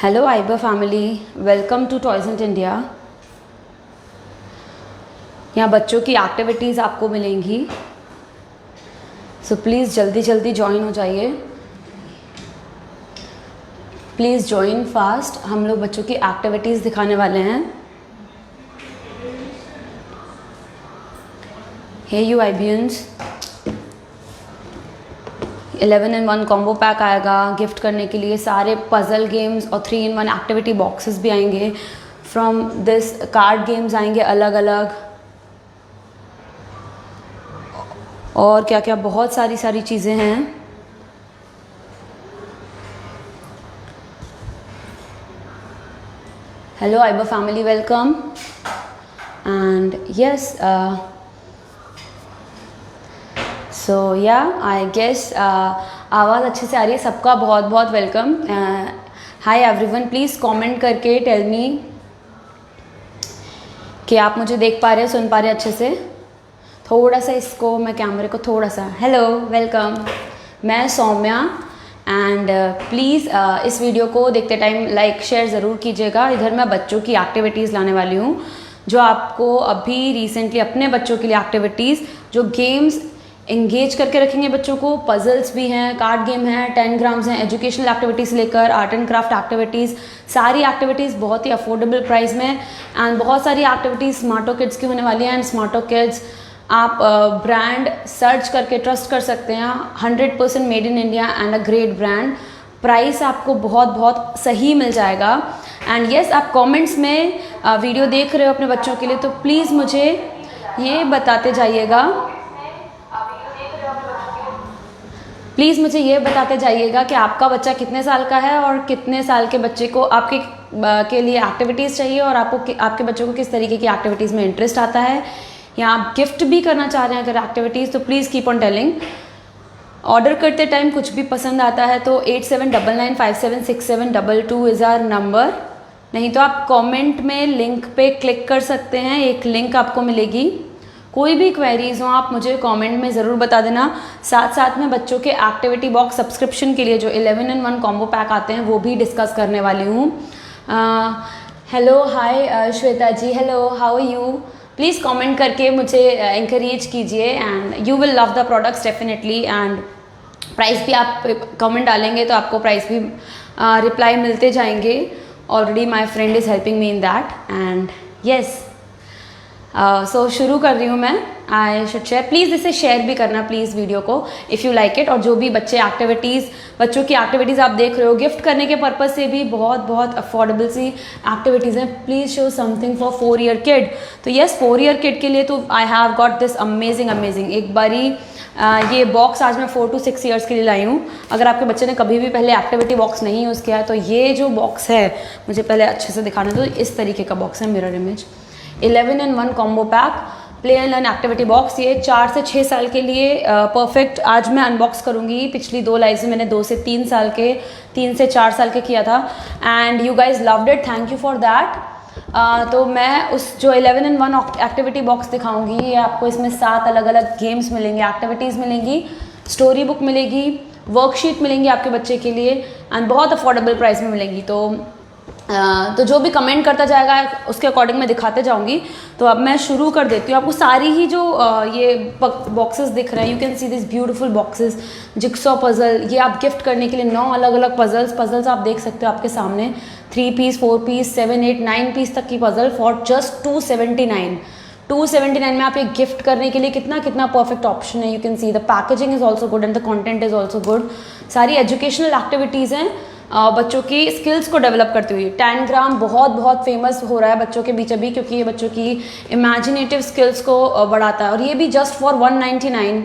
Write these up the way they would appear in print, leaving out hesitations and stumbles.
Hello आइबा family, welcome to toys in India. यहाँ बच्चों की एक्टिविटीज़ आपको मिलेंगी, सो प्लीज़ जल्दी जल्दी ज्वाइन हो जाइए। Please join fast. हम लोग बच्चों की एक्टिविटीज़ दिखाने वाले हैं। हे यू आईबियंस, 11-in-1 कॉम्बो पैक आएगा गिफ्ट करने के लिए। सारे पज़ल गेम्स और 3-in-1 एक्टिविटी बॉक्सेस भी आएंगे। फ्रॉम दिस कार्ड गेम्स आएंगे अलग अलग, और क्या क्या बहुत सारी चीज़ें हैं। हेलो आइबा family, welcome. And yes, so yeah I guess आवाज़ अच्छे से आ रही है। सबका बहुत बहुत welcome. Hi everyone, please comment करके टेल मी कि आप मुझे देख पा रहे हैं, सुन पा रहे हैं अच्छे से। थोड़ा सा इसको मैं कैमरे को थोड़ा सा, हेलो वेलकम, मैं सौम्या। एंड प्लीज़ इस वीडियो को देखते टाइम लाइक शेयर ज़रूर कीजिएगा। इधर मैं बच्चों की एक्टिविटीज़ लाने वाली हूँ, जो आपको अभी रिसेंटली अपने बच्चों के लिए एक्टिविटीज़, जो गेम्स एंगेज करके रखेंगे बच्चों को। पजल्स भी हैं, कार्ड गेम है, 10 ग्राम्स हैं, एजुकेशनल एक्टिविटीज़ लेकर आर्ट एंड क्राफ्ट एक्टिविटीज़, सारी एक्टिविटीज़ बहुत ही अफोर्डेबल प्राइस में। एंड बहुत सारी एक्टिविटीज़ स्मार्टो किड्स की होने वाली हैं। एंड स्मार्टो किड्स आप ब्रांड सर्च करके ट्रस्ट कर सकते हैं। 100% made in India and a great brand. Price आपको बहुत बहुत सही मिल जाएगा। एंड यस, आप कमेंट्स में वीडियो देख रहे हो अपने बच्चों के लिए, तो प्लीज़ मुझे ये बताते जाइएगा, कि आपका बच्चा कितने साल का है और कितने साल के बच्चे को आपके के लिए एक्टिविटीज़ चाहिए, और आपके बच्चों को किस तरीके की एक्टिविटीज़ में इंटरेस्ट आता है, या आप गिफ्ट भी करना चाह रहे हैं अगर एक्टिविटीज़, तो please keep on telling. Order करते टाइम कुछ भी पसंद आता है तो 8799576722 इज़ आवर नंबर। नहीं तो आप कमेंट में लिंक पे क्लिक कर सकते हैं, एक लिंक आपको मिलेगी। कोई भी क्वेरीज हो आप मुझे कमेंट में ज़रूर बता देना। साथ साथ में बच्चों के एक्टिविटी बॉक्स सब्सक्रिप्शन के लिए जो 11-in-1 कॉम्बो पैक आते हैं वो भी डिस्कस करने वाली हूँ। Hello, hi Shweta ji, hello, how are you. Please comment करके मुझे इंकरेज कीजिए, and you will love the products definitely. And price भी आप कमेंट डालेंगे तो आपको प्राइस भी रिप्लाई मिलते जाएंगे। Already my friend is helping me in that. And yes, so शुरू कर रही हूँ मैं। आई शुड शेयर, प्लीज़ इसे शेयर भी करना प्लीज़ वीडियो को इफ़ यू लाइक इट। और जो भी बच्चों की एक्टिविटीज़ आप देख रहे हो, गिफ्ट करने के पर्पज़ से भी बहुत बहुत अफोर्डेबल सी एक्टिविटीज़ हैं। Please show something for 4-year kid. तो येस, 4-year किड के लिए तो I have got this amazing एक बारी ये बॉक्स आज मैं 4 to 6 years के लिए लाई हूँ। अगर आपके बच्चे ने कभी भी पहले एक्टिविटी बॉक्स नहीं यूज़ किया है तो ये जो बॉक्स है, मुझे पहले अच्छे से दिखाना। तो इस तरीके का बॉक्स है, mirror image 11-in-1 combo pack play and learn activity box. ये 4 से 6 साल के लिए परफेक्ट आज मैं अनबॉक्स करूँगी। पिछली 2 लाइव में मैंने 2 से 3 साल के, 3 से 4 साल के किया था, and you guys loved it, thank you for that. तो मैं उस जो 11-in-1 एक्टिविटी बॉक्स दिखाऊंगी, ये आपको इसमें 7 अलग अलग गेम्स मिलेंगे, एक्टिविटीज़ मिलेंगी, स्टोरी बुक मिलेगी, वर्कशीट मिलेंगी आपके बच्चे के लिए, एंड बहुत अफोर्डेबल प्राइस में मिलेंगी। तो जो भी कमेंट करता जाएगा उसके अकॉर्डिंग मैं दिखाते जाऊंगी। तो अब मैं शुरू कर देती हूँ। आपको सारी ही जो ये बॉक्सेस दिख रहे हैं, you can see this beautiful boxes, jigsaw puzzle, ये आप गिफ्ट करने के लिए 9 अलग अलग पजल्स आप देख सकते हो आपके सामने। 3 पीस, 4 पीस, 7, 8, 9 पीस तक की पजल फॉर जस्ट 279 में आप ये गिफ्ट करने के लिए कितना परफेक्ट ऑप्शन है। You can see the packaging is also good and the content is also good. सारी एजुकेशनल एक्टिविटीज़ हैं, बच्चों की स्किल्स को डेवलप करती हुई। 10 ग्राम बहुत फेमस हो रहा है बच्चों के बीच अभी, क्योंकि ये बच्चों की इमेजिनेटिव स्किल्स को बढ़ाता है, और ये भी जस्ट फॉर 199।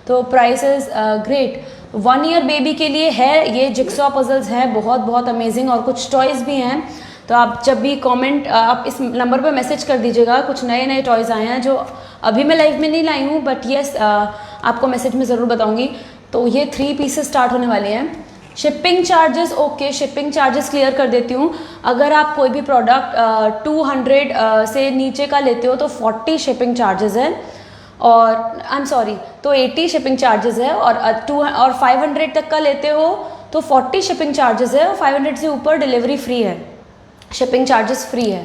तो price is great. 1 year baby के लिए है ये जिक्सॉ पजल्स है, बहुत अमेजिंग, और कुछ टॉयज़ भी हैं। तो आप जब भी कमेंट, आप इस नंबर पर मैसेज कर दीजिएगा। कुछ नए टॉयज़ आए हैं जो अभी मैं लाइव में नहीं लाई हूँ, बट येस आपको मैसेज में ज़रूर बताऊँगी। तो ये 3 पीसेस स्टार्ट होने वाले हैं। Shipping charges, okay, shipping charges clear कर देती हूँ। अगर आप कोई भी प्रोडक्ट 200 से नीचे का लेते हो तो 40 शिपिंग चार्जेस है, और आई एम सॉरी, तो 80 शिपिंग चार्जेस है, और 500 तक का लेते हो तो 40 शिपिंग चार्जेस है और 500 से ऊपर डिलीवरी फ्री है, शिपिंग चार्जेस फ्री है।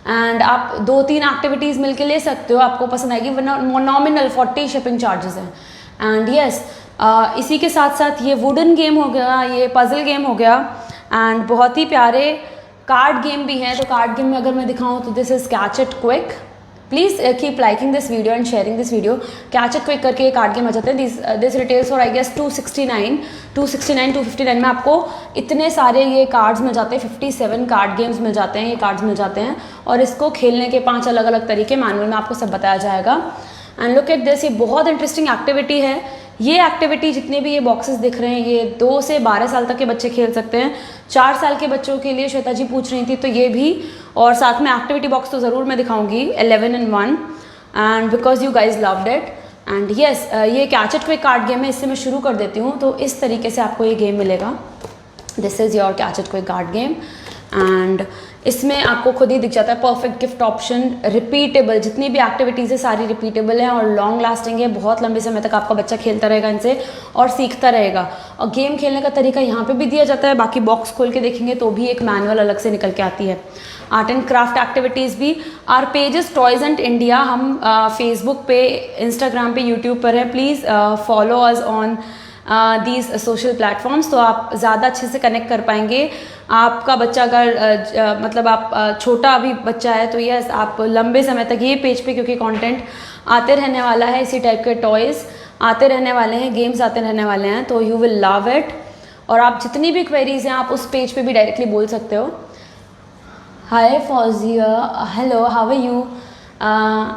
एंड आप 2-3 एक्टिविटीज़ मिलके ले सकते हो, आपको पसंद आएगी, वरना नॉमिनल 40 शिपिंग चार्जेस हैं। एंड यस, इसी के साथ साथ ये वुडन गेम हो गया, ये पजल गेम हो गया, एंड बहुत ही प्यारे कार्ड गेम भी हैं। तो कार्ड गेम में अगर मैं दिखाऊं तो this is catch it quick. Please keep liking this video and sharing this video. Catch it quick करके कार्ड गेम आ जाते हैं। This retails for I guess 259 में आपको इतने सारे ये कार्ड्स मिल जाते हैं, 57 कार्ड गेम्स मिल जाते हैं, ये कार्ड्स मिल जाते हैं। और इसको खेलने के 5 अलग अलग तरीके मैनुअल में आपको सब बताया जाएगा। एंड लुक एट दिस, ये बहुत इंटरेस्टिंग एक्टिविटी है। ये एक्टिविटी जितने भी ये बॉक्सेस दिख रहे हैं, ये 2 से 12 साल तक के बच्चे खेल सकते हैं। 4 साल के बच्चों के लिए श्वेता जी पूछ रही थी, तो ये भी, और साथ में एक्टिविटी बॉक्स तो ज़रूर मैं दिखाऊंगी 11 in 1, and because you guys loved it. And yes, ये catch it quick card game है, इससे मैं शुरू कर देती हूँ। तो इस तरीके से आपको ये गेम मिलेगा। This is your catch it quick card game, and इसमें आपको खुद ही दिख जाता है परफेक्ट गिफ्ट ऑप्शन, रिपीटेबल, जितनी भी एक्टिविटीज़ है सारी रिपीटेबल हैं और लॉन्ग लास्टिंग है। बहुत लंबे समय तक आपका बच्चा खेलता रहेगा इनसे और सीखता रहेगा। और गेम खेलने का तरीका यहाँ पे भी दिया जाता है। बाकी बॉक्स खोल के देखेंगे तो भी एक मैनुअल अलग से निकल के आती है। आर्ट एंड क्राफ्ट एक्टिविटीज़ भी। Our pages toys and India, हम फेसबुक पे, इंस्टाग्राम पे, यूट्यूब पर है। Please follow us on these social platforms, तो आप ज़्यादा अच्छे से कनेक्ट कर पाएंगे। आपका बच्चा अगर मतलब आप छोटा अभी बच्चा है तो यस, आप लंबे समय तक ये पेज पे, क्योंकि कंटेंट आते रहने वाला है, इसी टाइप के टॉयज़ आते रहने वाले हैं, गेम्स आते रहने वाले हैं, तो यू विल लव इट। और आप जितनी भी क्वेरीज हैं आप उस पेज पे भी डायरेक्टली बोल सकते हो। Hi Fauzia, hello, how are you.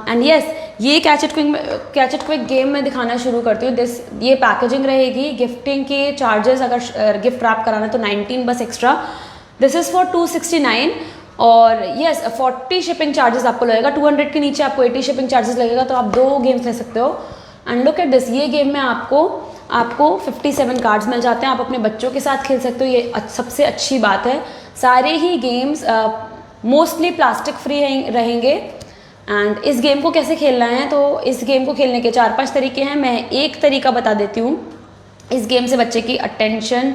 And yes, ये कैच इट क्विक गेम में दिखाना शुरू करती हूँ। ये पैकेजिंग रहेगी। गिफ्टिंग के चार्जेस, अगर गिफ्ट रैप कराना तो 19 बस एक्स्ट्रा। दिस इज़ फॉर 269, और यस 40 शिपिंग चार्जेस आपको लगेगा। 200 के नीचे आपको 80 शिपिंग चार्जेस लगेगा, तो आप 2 गेम्स ले सकते हो। एंड लुक एट दिस, ये गेम में आपको 57 कार्ड्स मिल जाते हैं। आप अपने बच्चों के साथ खेल सकते हो, ये सबसे अच्छी बात है। सारे ही गेम्स मोस्टली प्लास्टिक फ्री रहेंगे। एंड इस गेम को कैसे खेलना है, तो इस गेम को खेलने के 4-5 तरीके हैं। मैं एक तरीका बता देती हूँ। इस गेम से बच्चे की attention,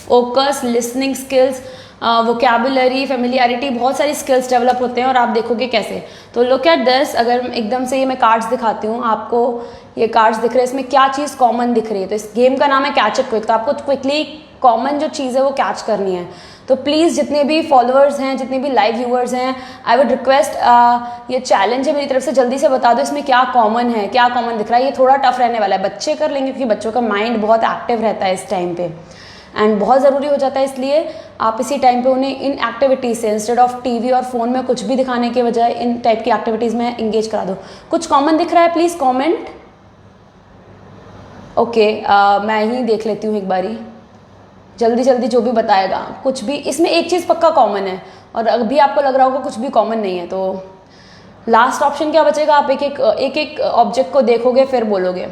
focus, listening skills, vocabulary, familiarity, बहुत सारी स्किल्स डेवलप होते हैं, और आप देखोगे कैसे। तो लुक एट दिस, अगर एकदम से ये मैं कार्ड्स दिखाती हूँ आपको, ये कार्ड्स दिख रहे हैं, इसमें क्या चीज़ कॉमन दिख रही है। तो इस गेम का नाम है कैच इट क्विक, तो आपको क्विकली कॉमन जो चीज़ है वो कैच करनी है। तो प्लीज़ जितने भी फॉलोअर्स हैं, जितने भी लाइव व्यूअर्स हैं, आई वुड रिक्वेस्ट, ये चैलेंज है मेरी तरफ से, जल्दी से बता दो इसमें क्या कॉमन है, क्या कॉमन दिख रहा है। ये थोड़ा टफ रहने वाला है, बच्चे कर लेंगे क्योंकि बच्चों का माइंड बहुत एक्टिव रहता है इस टाइम पे, एंड बहुत ज़रूरी हो जाता है। इसलिए आप इसी टाइम पे उन्हें इन एक्टिविटीज़ से, इंस्टेड ऑफ टीवी और फ़ोन में कुछ भी दिखाने के बजाय इन टाइप की एक्टिविटीज़ में इंगेज करा दो। कुछ कॉमन दिख रहा है, प्लीज़ कॉमेंट। ओके, मैं ही देख लेती हूँ एक बारी, जल्दी जल्दी जो भी बताएगा। कुछ भी इसमें एक चीज़ पक्का कॉमन है, और अभी आपको लग रहा होगा कुछ भी कॉमन नहीं है, तो लास्ट ऑप्शन क्या बचेगा, आप एक एक ऑब्जेक्ट को देखोगे फिर बोलोगे।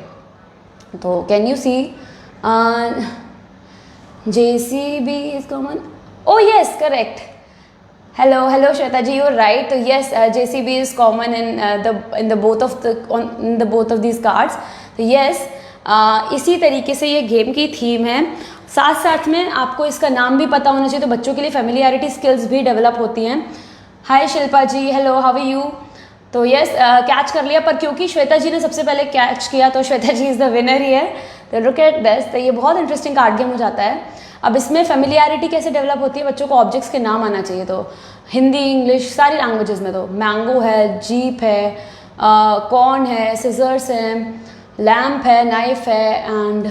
तो can you see, JCB is common, oh yes correct, hello Shweta ji, you are right. तो yes, JCB is common in the both of these cards. तो यस, इसी तरीके से ये गेम की थीम है। साथ साथ में आपको इसका नाम भी पता होना चाहिए, तो बच्चों के लिए फेमिलियरिटी स्किल्स भी डेवलप होती हैं। हाय शिल्पा जी, हेलो, हाउ आर यू। तो यस, कैच कर लिया, पर क्योंकि श्वेता जी ने सबसे पहले कैच किया तो श्वेता जी इज़ द विनर ही है। तो लुक एट दिस, तो ये बहुत इंटरेस्टिंग कार्ड गेम हो जाता है। अब इसमें फेमिलियरिटी कैसे डेवलप होती है, बच्चों को ऑब्जेक्ट्स के नाम आना चाहिए। तो हिंदी, इंग्लिश, सारी लैंग्वेजेस में। तो मैंगो है, जीप है, कॉर्न है, सिजर्स हैं, लैम्प है, नाइफ है, एंड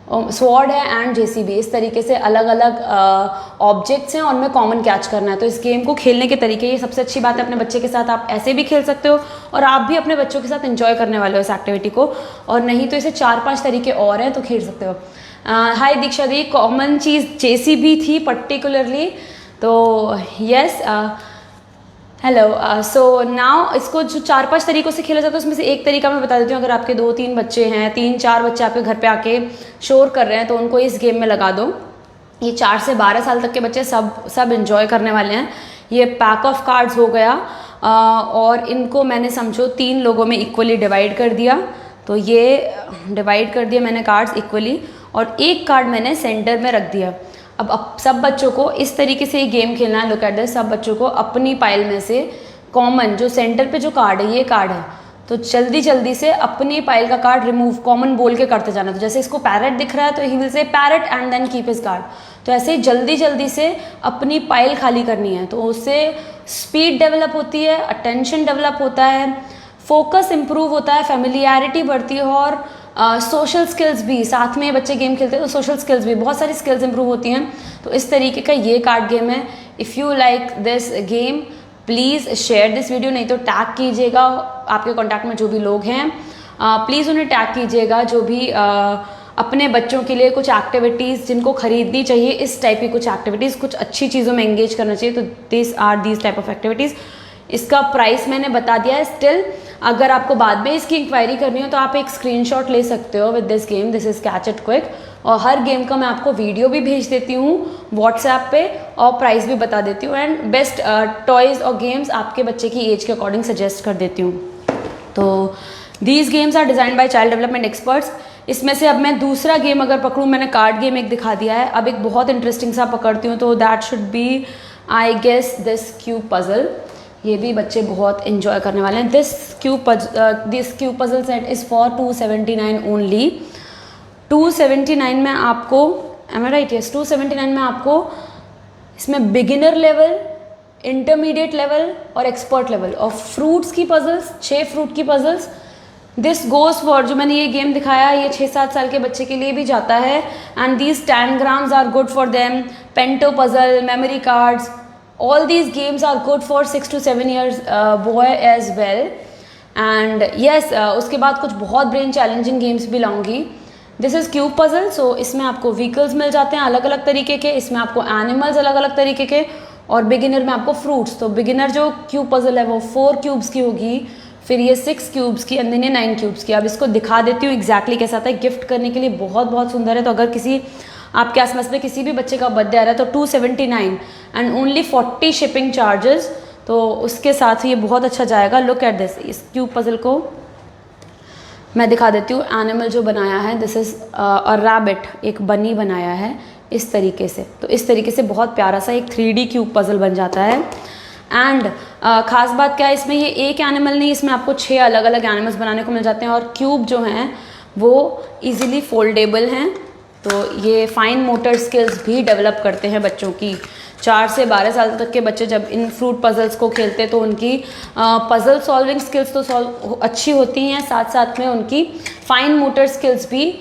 स्वॉर्ड है, एंड JCB। इस तरीके से अलग अलग ऑब्जेक्ट्स हैं और उनमें कॉमन कैच करना है। तो इस गेम को खेलने के तरीके, ये सबसे अच्छी बात है, अपने बच्चे के साथ आप ऐसे भी खेल सकते हो, और आप भी अपने बच्चों के साथ एंजॉय करने वाले हो इस एक्टिविटी को। और नहीं तो इसे 4-5 तरीके और हैं, तो खेल सकते हो। हाय दीक्षा दी, कॉमन चीज़ JCB थी पर्टिकुलरली। तो यस, हेलो। सो नाउ इसको जो 4-5 तरीकों से खेला जाता है उसमें से एक तरीका मैं बता देती हूँ। अगर आपके 2-3 बच्चे हैं, 3-4 बच्चे आपके घर पे आके शोर कर रहे हैं, तो उनको इस गेम में लगा दो। ये 4 से 12 साल तक के बच्चे सब एंजॉय करने वाले हैं। ये पैक ऑफ कार्ड्स हो गया, और इनको मैंने समझो 3 लोगों में इक्वली डिवाइड कर दिया। तो ये डिवाइड कर दिया मैंने कार्ड्स इक्वली, और एक कार्ड मैंने सेंटर में रख दिया। अब सब बच्चों को इस तरीके से ये गेम खेलना है। लुक एट दिस, सब बच्चों को अपनी पाइल में से कॉमन जो सेंटर पे जो कार्ड है, ये कार्ड है, तो जल्दी जल्दी से अपनी पाइल का कार्ड रिमूव कॉमन बोल के करते जाना। तो जैसे इसको पैरेट दिख रहा है तो he will say parrot and then keep his card. तो ऐसे ही जल्दी जल्दी से अपनी पाइल खाली करनी है। तो उससे स्पीड डेवलप होती है, अटेंशन डेवलप होता है, फोकस इंप्रूव होता है, फेमिलियरिटी बढ़ती है और सोशल स्किल्स भी, साथ में बच्चे गेम खेलते हैं तो सोशल स्किल्स भी, बहुत सारी स्किल्स इंप्रूव होती हैं। तो इस तरीके का ये कार्ड गेम है। If you like this game please share this video, नहीं तो टैग कीजिएगा आपके कॉन्टैक्ट में जो भी लोग हैं, प्लीज़ उन्हें टैग कीजिएगा जो भी अपने बच्चों के लिए कुछ एक्टिविटीज़ जिनको खरीदनी चाहिए, इस टाइप की कुछ एक्टिविटीज़, कुछ अच्छी चीज़ों में एंगेज करना चाहिए। तो दीज टाइप ऑफ एक्टिविटीज़। इसका प्राइस मैंने बता दिया है। स्टिल अगर आपको बाद में इसकी इंक्वायरी करनी हो तो आप एक स्क्रीनशॉट ले सकते हो with this game. This is catch it quick. और हर गेम का मैं आपको वीडियो भी भेज देती हूँ व्हाट्सएप पे और प्राइस भी बता देती हूँ एंड बेस्ट टॉयज़ और गेम्स आपके बच्चे की एज के अकॉर्डिंग सजेस्ट कर देती हूँ। तो these games are designed by child development experts. इसमें से अब मैं दूसरा गेम अगर पकड़ूँ, मैंने कार्ड गेम एक दिखा दिया है, अब एक बहुत इंटरेस्टिंग सा पकड़ती हूँ, तो that should be I guess this cube puzzle. ये भी बच्चे बहुत इन्जॉय करने वाले हैं। This cube puzzle set is for 279 only. 279 में आपको, एम आई राइट, यस, 279 में आपको इसमें बिगिनर लेवल, इंटरमीडिएट लेवल और एक्सपर्ट लेवल और फ्रूट्स की पजल्स, 6 फ्रूट की पजल्स। दिस गोज़ फॉर, जो मैंने ये गेम दिखाया ये 6-7 साल के बच्चे के लिए भी जाता है and these tangrams are good for them. Pento puzzle, memory cards, all these games are good for 6 to 7 years boy as well. and yes, उसके बाद कुछ बहुत ब्रेन चैलेंजिंग गेम्स भी लाऊंगी। This is cube puzzle. So इसमें आपको vehicles मिल जाते हैं अलग अलग तरीके के, इसमें आपको एनिमल्स अलग अलग तरीके के और बिगिनर में आपको फ्रूट्स। तो बिगिनर जो क्यूब पजल है वो 4 क्यूब्स की होगी, फिर ये 6 क्यूब्स की एंड देन ये 9 क्यूब्स की। अब इसको दिखा देती हूँ एग्जैक्टली कैसा आता है। गिफ्ट करने के लिए बहुत बहुत सुंदर है। तो अगर किसी आपके आसपास में किसी भी बच्चे का बर्थडे आ रहा है तो 279 एंड ओनली 40 शिपिंग चार्जेस, तो उसके साथ ये बहुत अच्छा जाएगा। लुक एट दिस, इस क्यूब पजल को मैं दिखा देती हूँ। एनिमल जो बनाया है, दिस इज़ अ रैबिट, एक बनी बनाया है इस तरीके से। तो इस तरीके से बहुत प्यारा सा एक 3D क्यूब पजल बन जाता है। एंड ख़ास बात क्या है, इसमें ये एक एनिमल नहीं, इसमें आपको 6 अलग अलग एनिमल्स बनाने को मिल जाते हैं और क्यूब जो हैं वो ईजिली फोल्डेबल हैं। तो ये फाइन मोटर स्किल्स भी डेवलप करते हैं बच्चों की। 4 से 12 साल तक के बच्चे जब इन फ्रूट पजल्स को खेलते हैं तो उनकी पजल सॉल्विंग स्किल्स तो अच्छी होती हैं, साथ साथ में उनकी फाइन मोटर स्किल्स भी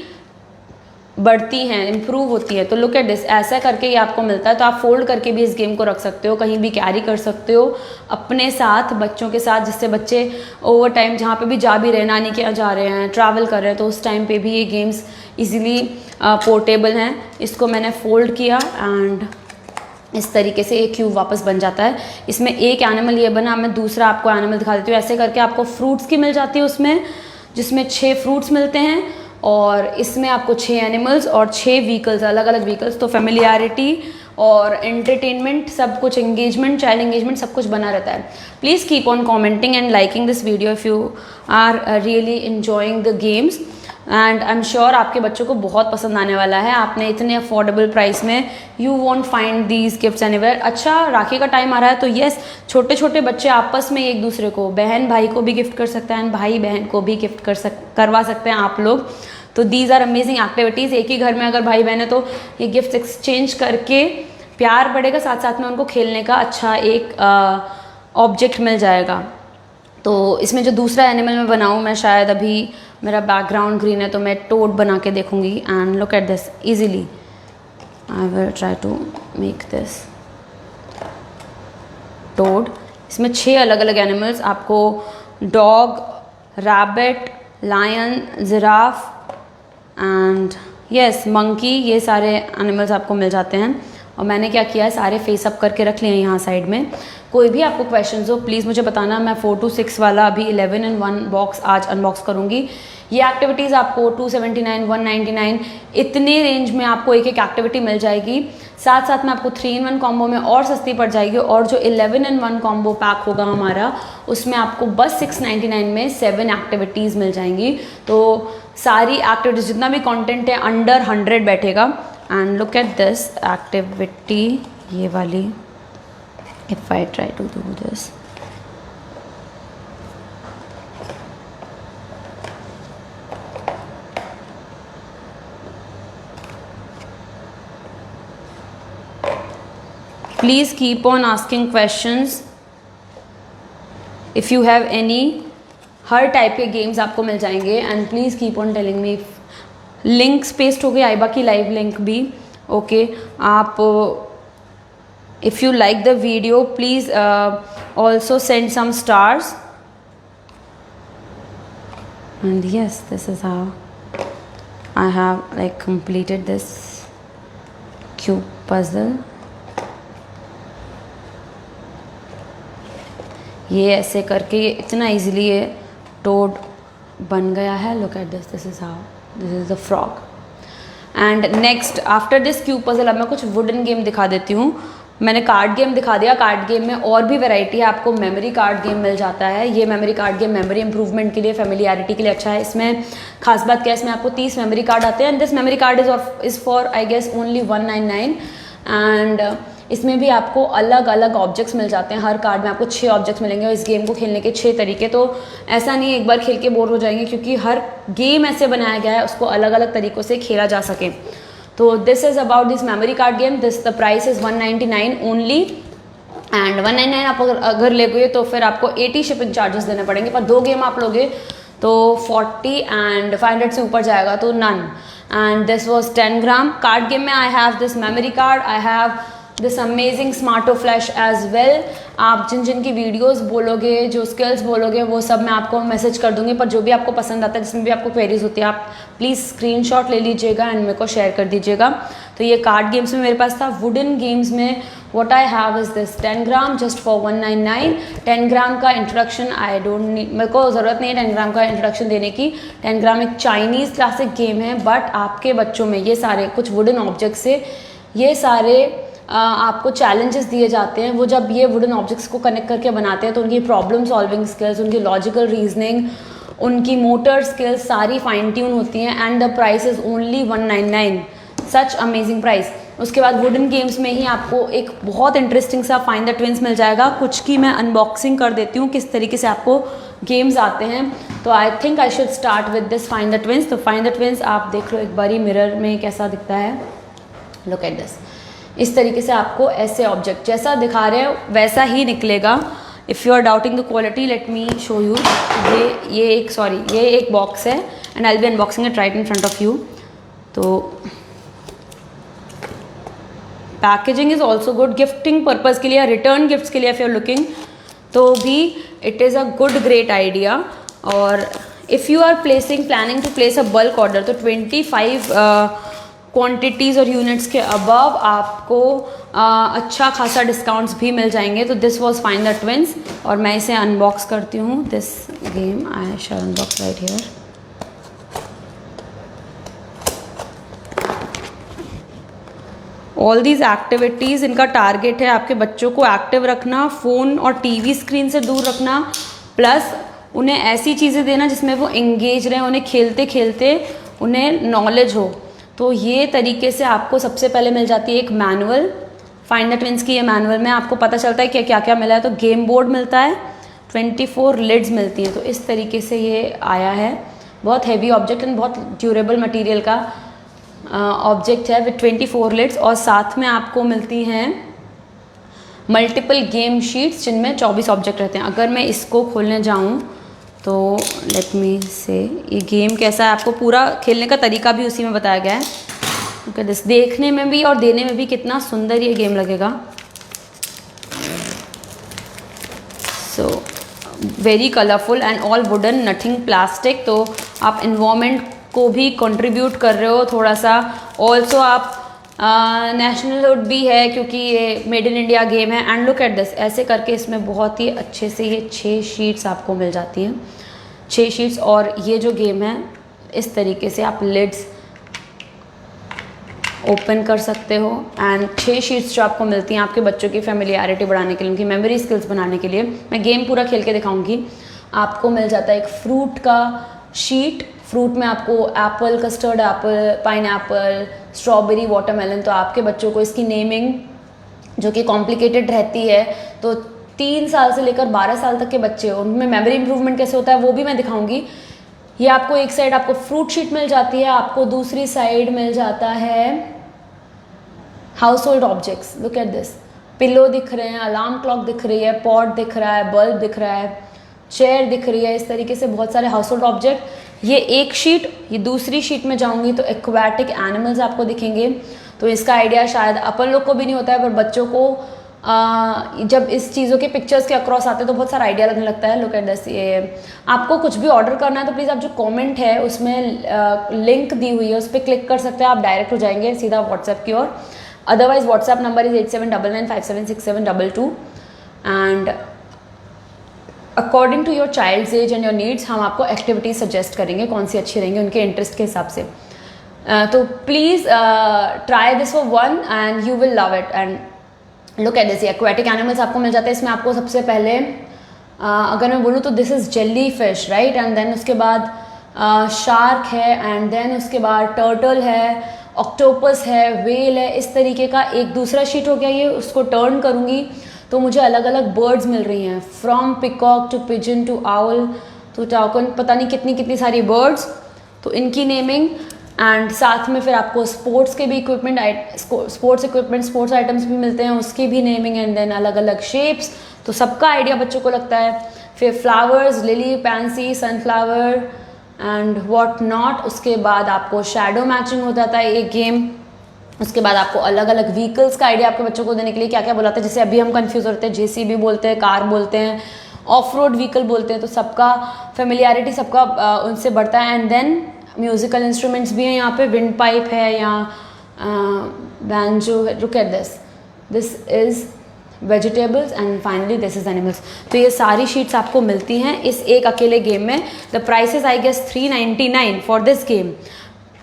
बढ़ती हैं, इम्प्रूव होती है। तो लुक एट दिस, ऐसा करके ये आपको मिलता है। तो आप फोल्ड करके भी इस गेम को रख सकते हो, कहीं भी कैरी कर सकते हो अपने साथ, बच्चों के साथ, जिससे बच्चे ओवर टाइम जहाँ पे भी जा भी रहे हैं, नानी के यहाँ जा रहे हैं, ट्रैवल कर रहे हैं, तो उस टाइम पे भी ये गेम्स इजीली पोर्टेबल हैं। इसको मैंने फोल्ड किया एंड इस तरीके से एक क्यूब वापस बन जाता है। इसमें एक एनिमल ये बना, मैं दूसरा आपको एनिमल दिखा देती हूँ। ऐसे करके आपको फ्रूट्स की मिल जाती है उसमें, जिसमें 6 फ्रूट्स मिलते हैं और इसमें आपको 6 एनिमल्स और 6 व्हीकल्स, अलग अलग व्हीकल्स। तो फेमिलियरिटी और एंटरटेनमेंट, सब कुछ, एंगेजमेंट, चाइल्ड एंगेजमेंट, सब कुछ बना रहता है। Please keep on commenting and liking this video if you are really enjoying the games and I am sure आपके बच्चों को बहुत पसंद आने वाला है। आपने इतने अफोर्डेबल प्राइस में, you want find these gifts anywhere. अच्छा, राखी का टाइम आ रहा है तो येस, छोटे छोटे बच्चे आपस में एक दूसरे को, बहन भाई को भी गिफ्ट कर सकते हैं, भाई बहन को भी गिफ्ट करवा सकते हैं आप लोग। तो दीज आर अमेजिंग एक्टिविटीज़। एक ही घर में अगर भाई बहन है तो ये गिफ्ट एक्सचेंज करके प्यार बढ़ेगा, साथ साथ में उनको खेलने का अच्छा एक ऑब्जेक्ट मिल जाएगा। तो इसमें जो दूसरा एनिमल मैं बनाऊँ, मैं शायद अभी मेरा बैकग्राउंड ग्रीन है तो मैं टोड बना के देखूंगी। And look at this, easily I will try to make this toad. इसमें 6 अलग अलग एनिमल्स आपको, dog, rabbit, lion, giraffe and yes monkey, ये सारे एनिमल्स आपको मिल जाते हैं। और मैंने क्या किया है, सारे फेस अप करके रख लिए हैं यहाँ साइड में। कोई भी आपको क्वेश्चंस हो प्लीज़ मुझे बताना। मैं 4 to 6 वाला अभी 11 in 1 बॉक्स आज अनबॉक्स करूँगी। ये एक्टिविटीज़ आपको 279, 199 इतने रेंज में आपको एक एक एक्टिविटी मिल जाएगी। साथ साथ में आपको 3 in 1 कॉम्बो में और सस्ती पड़ जाएगी, और जो 11 in 1 कॉम्बो पैक होगा हमारा उसमें आपको बस 699 में 7 एक्टिविटीज़ मिल जाएंगी। तो सारी एक्टिविटीज़ जितना भी कंटेंट है अंडर 100 बैठेगा। And look at this activity, ये वाली, if I try to do this, please keep on asking questions if you have any. हर टाइप के गेम्स आपको मिल जाएंगे and please keep on telling me. Links paste हो गई, आइबा की लाइव लिंक भी। ओके आप if you like the video please also send some stars. And yes, this is how I have like completed this cube puzzle. ये ऐसे करके ये इतना इजीली ये टोड बन गया है। Look at this, this is how, this is the frog. And next after this cube puzzle अब मैं कुछ वुडन गेम दिखा देती हूँ। मैंने कार्ड गेम दिखा दिया, कार्ड गेम में और भी वैरायटी है। आपको मेमोरी कार्ड गेम मिल जाता है। ये memory card game memory improvement के लिए, फैमिलियरिटी के लिए अच्छा है। इसमें खास बात क्या है, इसमें आपको 30 मेमोरी कार्ड आते हैं and this memory card is for I guess only 199। एंड इसमें भी आपको अलग अलग ऑब्जेक्ट्स मिल जाते हैं। हर कार्ड में आपको 6 ऑब्जेक्ट्स मिलेंगे और इस गेम को खेलने के 6 तरीके। तो ऐसा नहीं है एक बार खेल के बोर हो जाएंगे, क्योंकि हर गेम ऐसे बनाया गया है उसको अलग अलग तरीक़ों से खेला जा सके। तो this is about this memory card game. This the price is 199 only and 199 आप अगर लेगे तो फिर आपको 80 शिपिंग चार्जेस देने पड़ेंगे। पर 2 गेम आप लोगे तो 40 एंड 500 से ऊपर जाएगा तो none. And this was 10 gram. Card game में I have this memory card, I have this amazing Smarto flash as well. आप जिन जिन की वीडियोस बोलोगे, जो स्किल्स बोलोगे, वो सब मैं आपको मैसेज कर दूंगी। पर जो भी आपको पसंद आता है, जिसमें भी आपको क्वेरीज होती है, आप प्लीज़ स्क्रीनशॉट ले लीजिएगा एंड मेरे को शेयर कर दीजिएगा। तो ये कार्ड गेम्स में मेरे पास था। वुडन गेम्स में what I have is this 10 gram just for 199। 10 ग्राम का इंट्रोडक्शन आई डोंट नीड, मेरे को ज़रूरत नहीं है 10 ग्राम का इंट्रोडक्शन देने की। 10 ग्राम एक चाइनीज़ क्लासिक गेम है, बट आपके बच्चों में ये सारे कुछ वुडन ऑब्जेक्ट से ये सारे आपको चैलेंजेस दिए जाते हैं। वो जब ये वुडन ऑब्जेक्ट्स को कनेक्ट करके बनाते हैं तो उनकी प्रॉब्लम सॉल्विंग स्किल्स, उनकी लॉजिकल रीजनिंग, उनकी मोटर स्किल्स सारी फाइन ट्यून होती हैं। And the price is only 199। Such amazing price. उसके बाद वुडन गेम्स में ही आपको एक बहुत इंटरेस्टिंग सा फाइंड द ट्विंस मिल जाएगा। कुछ की मैं अनबॉक्सिंग कर देती हूँ किस तरीके से आपको गेम्स आते हैं। तो I think I should start with this find the twins. तो फाइंड द ट्विंस आप देख लो एक बारी मिरर में कैसा दिखता है। Look at this. इस तरीके से आपको ऐसे ऑब्जेक्ट जैसा दिखा रहे हो वैसा ही निकलेगा। If you are doubting the quality let me show you. ये एक बॉक्स है and I will be unboxing it right in front of you. तो packaging is also good gifting purpose के लिए, रिटर्न गिफ्ट्स के लिए इफ़ यू आर लुकिंग तो भी it is a good great idea. और if you are planning to place a bulk order तो 25 quantities और यूनिट्स के अबव आपको अच्छा खासा डिस्काउंट्स भी मिल जाएंगे। तो this was find the twins और मैं इसे अनबॉक्स करती हूँ। This game I shall unbox right here. All these activities, इनका टारगेट है आपके बच्चों को एक्टिव रखना, फ़ोन और टीवी स्क्रीन से दूर रखना, प्लस उन्हें ऐसी चीज़ें देना जिसमें वो एंगेज रहें, उन्हें खेलते खेलते उन्हें नॉलेज हो। तो ये तरीके से आपको सबसे पहले मिल जाती है एक मैनुअल। फाइंड द ट्विंस की ये मैनुअल में आपको पता चलता है कि क्या क्या मिला है। तो गेम बोर्ड मिलता है, 24 लिड्स मिलती हैं। तो इस तरीके से ये आया है। बहुत हैवी ऑब्जेक्ट एंड बहुत ड्यूरेबल मटेरियल का ऑब्जेक्ट है विद 24 लिड्स। और साथ में आपको मिलती हैं मल्टीपल गेम शीट्स जिनमें 24 ऑब्जेक्ट रहते हैं। अगर मैं इसको खोलने जाऊँ तो लेट मी से ये गेम कैसा है, आपको पूरा खेलने का तरीका भी उसी में बताया गया है। ओके, दिस देखने में भी और देने में भी कितना सुंदर ये गेम लगेगा। So very colourful and all wooden, nothing plastic. तो आप इन्वायरमेंट को भी कंट्रीब्यूट कर रहे हो थोड़ा सा। ऑल्सो आप नेशनलहुड भी है क्योंकि ये मेड इन इंडिया गेम है। एंड लुक एट दिस, ऐसे करके इसमें बहुत ही अच्छे से ये 6 शीट्स आपको मिल जाती हैं, 6 शीट्स। और ये जो गेम है इस तरीके से आप लिड्स ओपन कर सकते हो। एंड 6 शीट्स जो आपको मिलती हैं आपके बच्चों की फेमिलियरिटी बढ़ाने के लिए, उनकी मेमोरी स्किल्स बनाने के लिए। मैं गेम पूरा खेल के दिखाऊंगी। आपको मिल जाता है एक फ्रूट का शीट, फ्रूट में आपको Apple, custard Apple, pineapple, strawberry, watermelon. तो आपके बच्चों को इसकी नेमिंग जो कि कॉम्प्लिकेटेड रहती है, तो 3 साल से लेकर 12 साल तक के बच्चे उनमें मेमोरी इंप्रूवमेंट कैसे होता है वो भी मैं दिखाऊंगी। ये आपको एक साइड आपको फ्रूट शीट मिल जाती है, आपको दूसरी साइड मिल जाता है house hold objects. Look at this, pillow दिख रहे हैं, अलार्म क्लॉक दिख रही है, पॉट दिख रहा है, बल्ब दिख रहा है, चेयर दिख रही है। इस तरीके से बहुत सारे हाउस होल्ड ऑब्जेक्ट। ये एक शीट, ये दूसरी शीट में जाऊंगी तो एक्वाटिक एनिमल्स आपको दिखेंगे। तो इसका आइडिया शायद अपन लोग को भी नहीं होता है, पर बच्चों को जब इस चीज़ों के पिक्चर्स के अक्रॉस आते हैं तो बहुत सारा आइडिया लगने लगता है। लुक एट दिस, ये आपको कुछ भी ऑर्डर करना है तो प्लीज़ आप जो कमेंट है उसमें लिंक दी हुई है उस पर क्लिक कर सकते हैं, आप डायरेक्ट हो जाएंगे सीधा व्हाट्सएप की ओर। Otherwise WhatsApp number is 8799576722 and according to your child's age and your needs हम आपको एक्टिविटीज सजेस्ट करेंगे कौन सी अच्छी रहेंगी उनके इंटरेस्ट के हिसाब से। तो please try this for one and you will love it. And look at this, aquatic animals आपको मिल जाते हैं। इसमें आपको सबसे पहले अगर मैं बोलूँ तो this is jellyfish, right. And then उसके बाद शार्क है, एंड देन उसके बाद टर्टल है, ऑक्टोपस है, वेल है। इस तरीके का एक दूसरा शीट हो गया। ये उसको टर्न करूँगी तो मुझे अलग अलग बर्ड्स मिल रही हैं, from peacock to pigeon to owl to toucan, पता नहीं कितनी कितनी सारी बर्ड्स। तो इनकी नेमिंग एंड साथ में फिर आपको स्पोर्ट्स के भी स्पोर्ट्स आइटम्स भी मिलते हैं, उसकी भी नेमिंग एंड देन अलग अलग शेप्स। तो सबका आइडिया बच्चों को लगता है। फिर flowers, lily, pansy, sunflower and what not. उसके बाद आपको शैडो मैचिंग हो जाता है एक गेम। उसके बाद आपको अलग अलग व्हीकल्स का आइडिया आपके बच्चों को देने के लिए क्या क्या बुलाते हैं, जैसे अभी हम कंफ्यूज होते हैं, जेसीबी बोलते हैं, कार बोलते हैं, ऑफ रोड व्हीकल बोलते हैं। तो सबका फेमिलियरिटी सबका उनसे बढ़ता है। एंड देन म्यूजिकल इंस्ट्रूमेंट्स भी हैं यहाँ पे, विंड पाइप है, यहाँ बैंजो है। Look at this, this is vegetables and finally this is animals. तो ये सारी शीट्स आपको मिलती हैं इस एक अकेले गेम में। The price is I guess 399 for this game.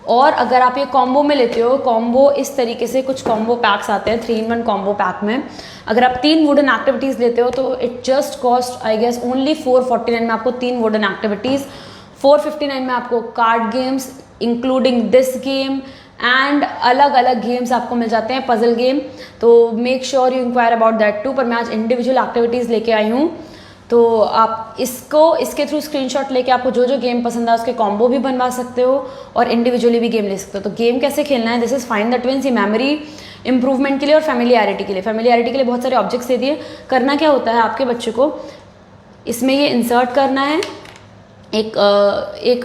और अगर आप ये कॉम्बो में लेते हो, कॉम्बो इस तरीके से कुछ कॉम्बो पैक्स आते हैं 3-in-1 कॉम्बो पैक में। अगर आप 3 वुडन एक्टिविटीज़ लेते हो तो it just cost I guess only 449 में आपको 3 वुडन एक्टिविटीज़, 459 में आपको card games including this game and अलग अलग गेम्स आपको मिल जाते हैं, पजल गेम। तो make sure you inquire about that too. पर मैं आज इंडिविजुअल एक्टिविटीज़ लेके आई हूँ, तो आप इसके थ्रू स्क्रीनशॉट लेके आपको जो जो गेम पसंद है उसके कॉम्बो भी बनवा सकते हो और इंडिविजुअली भी गेम ले सकते हो। तो गेम कैसे खेलना है, this is find the twins. ये मेमोरी इंप्रूवमेंट के लिए और फेमिलियरिटी के लिए। फेमिलियरिटी के लिए बहुत सारे ऑब्जेक्ट्स दे दिए। करना क्या होता है, आपके बच्चे को इसमें ये इंसर्ट करना है, एक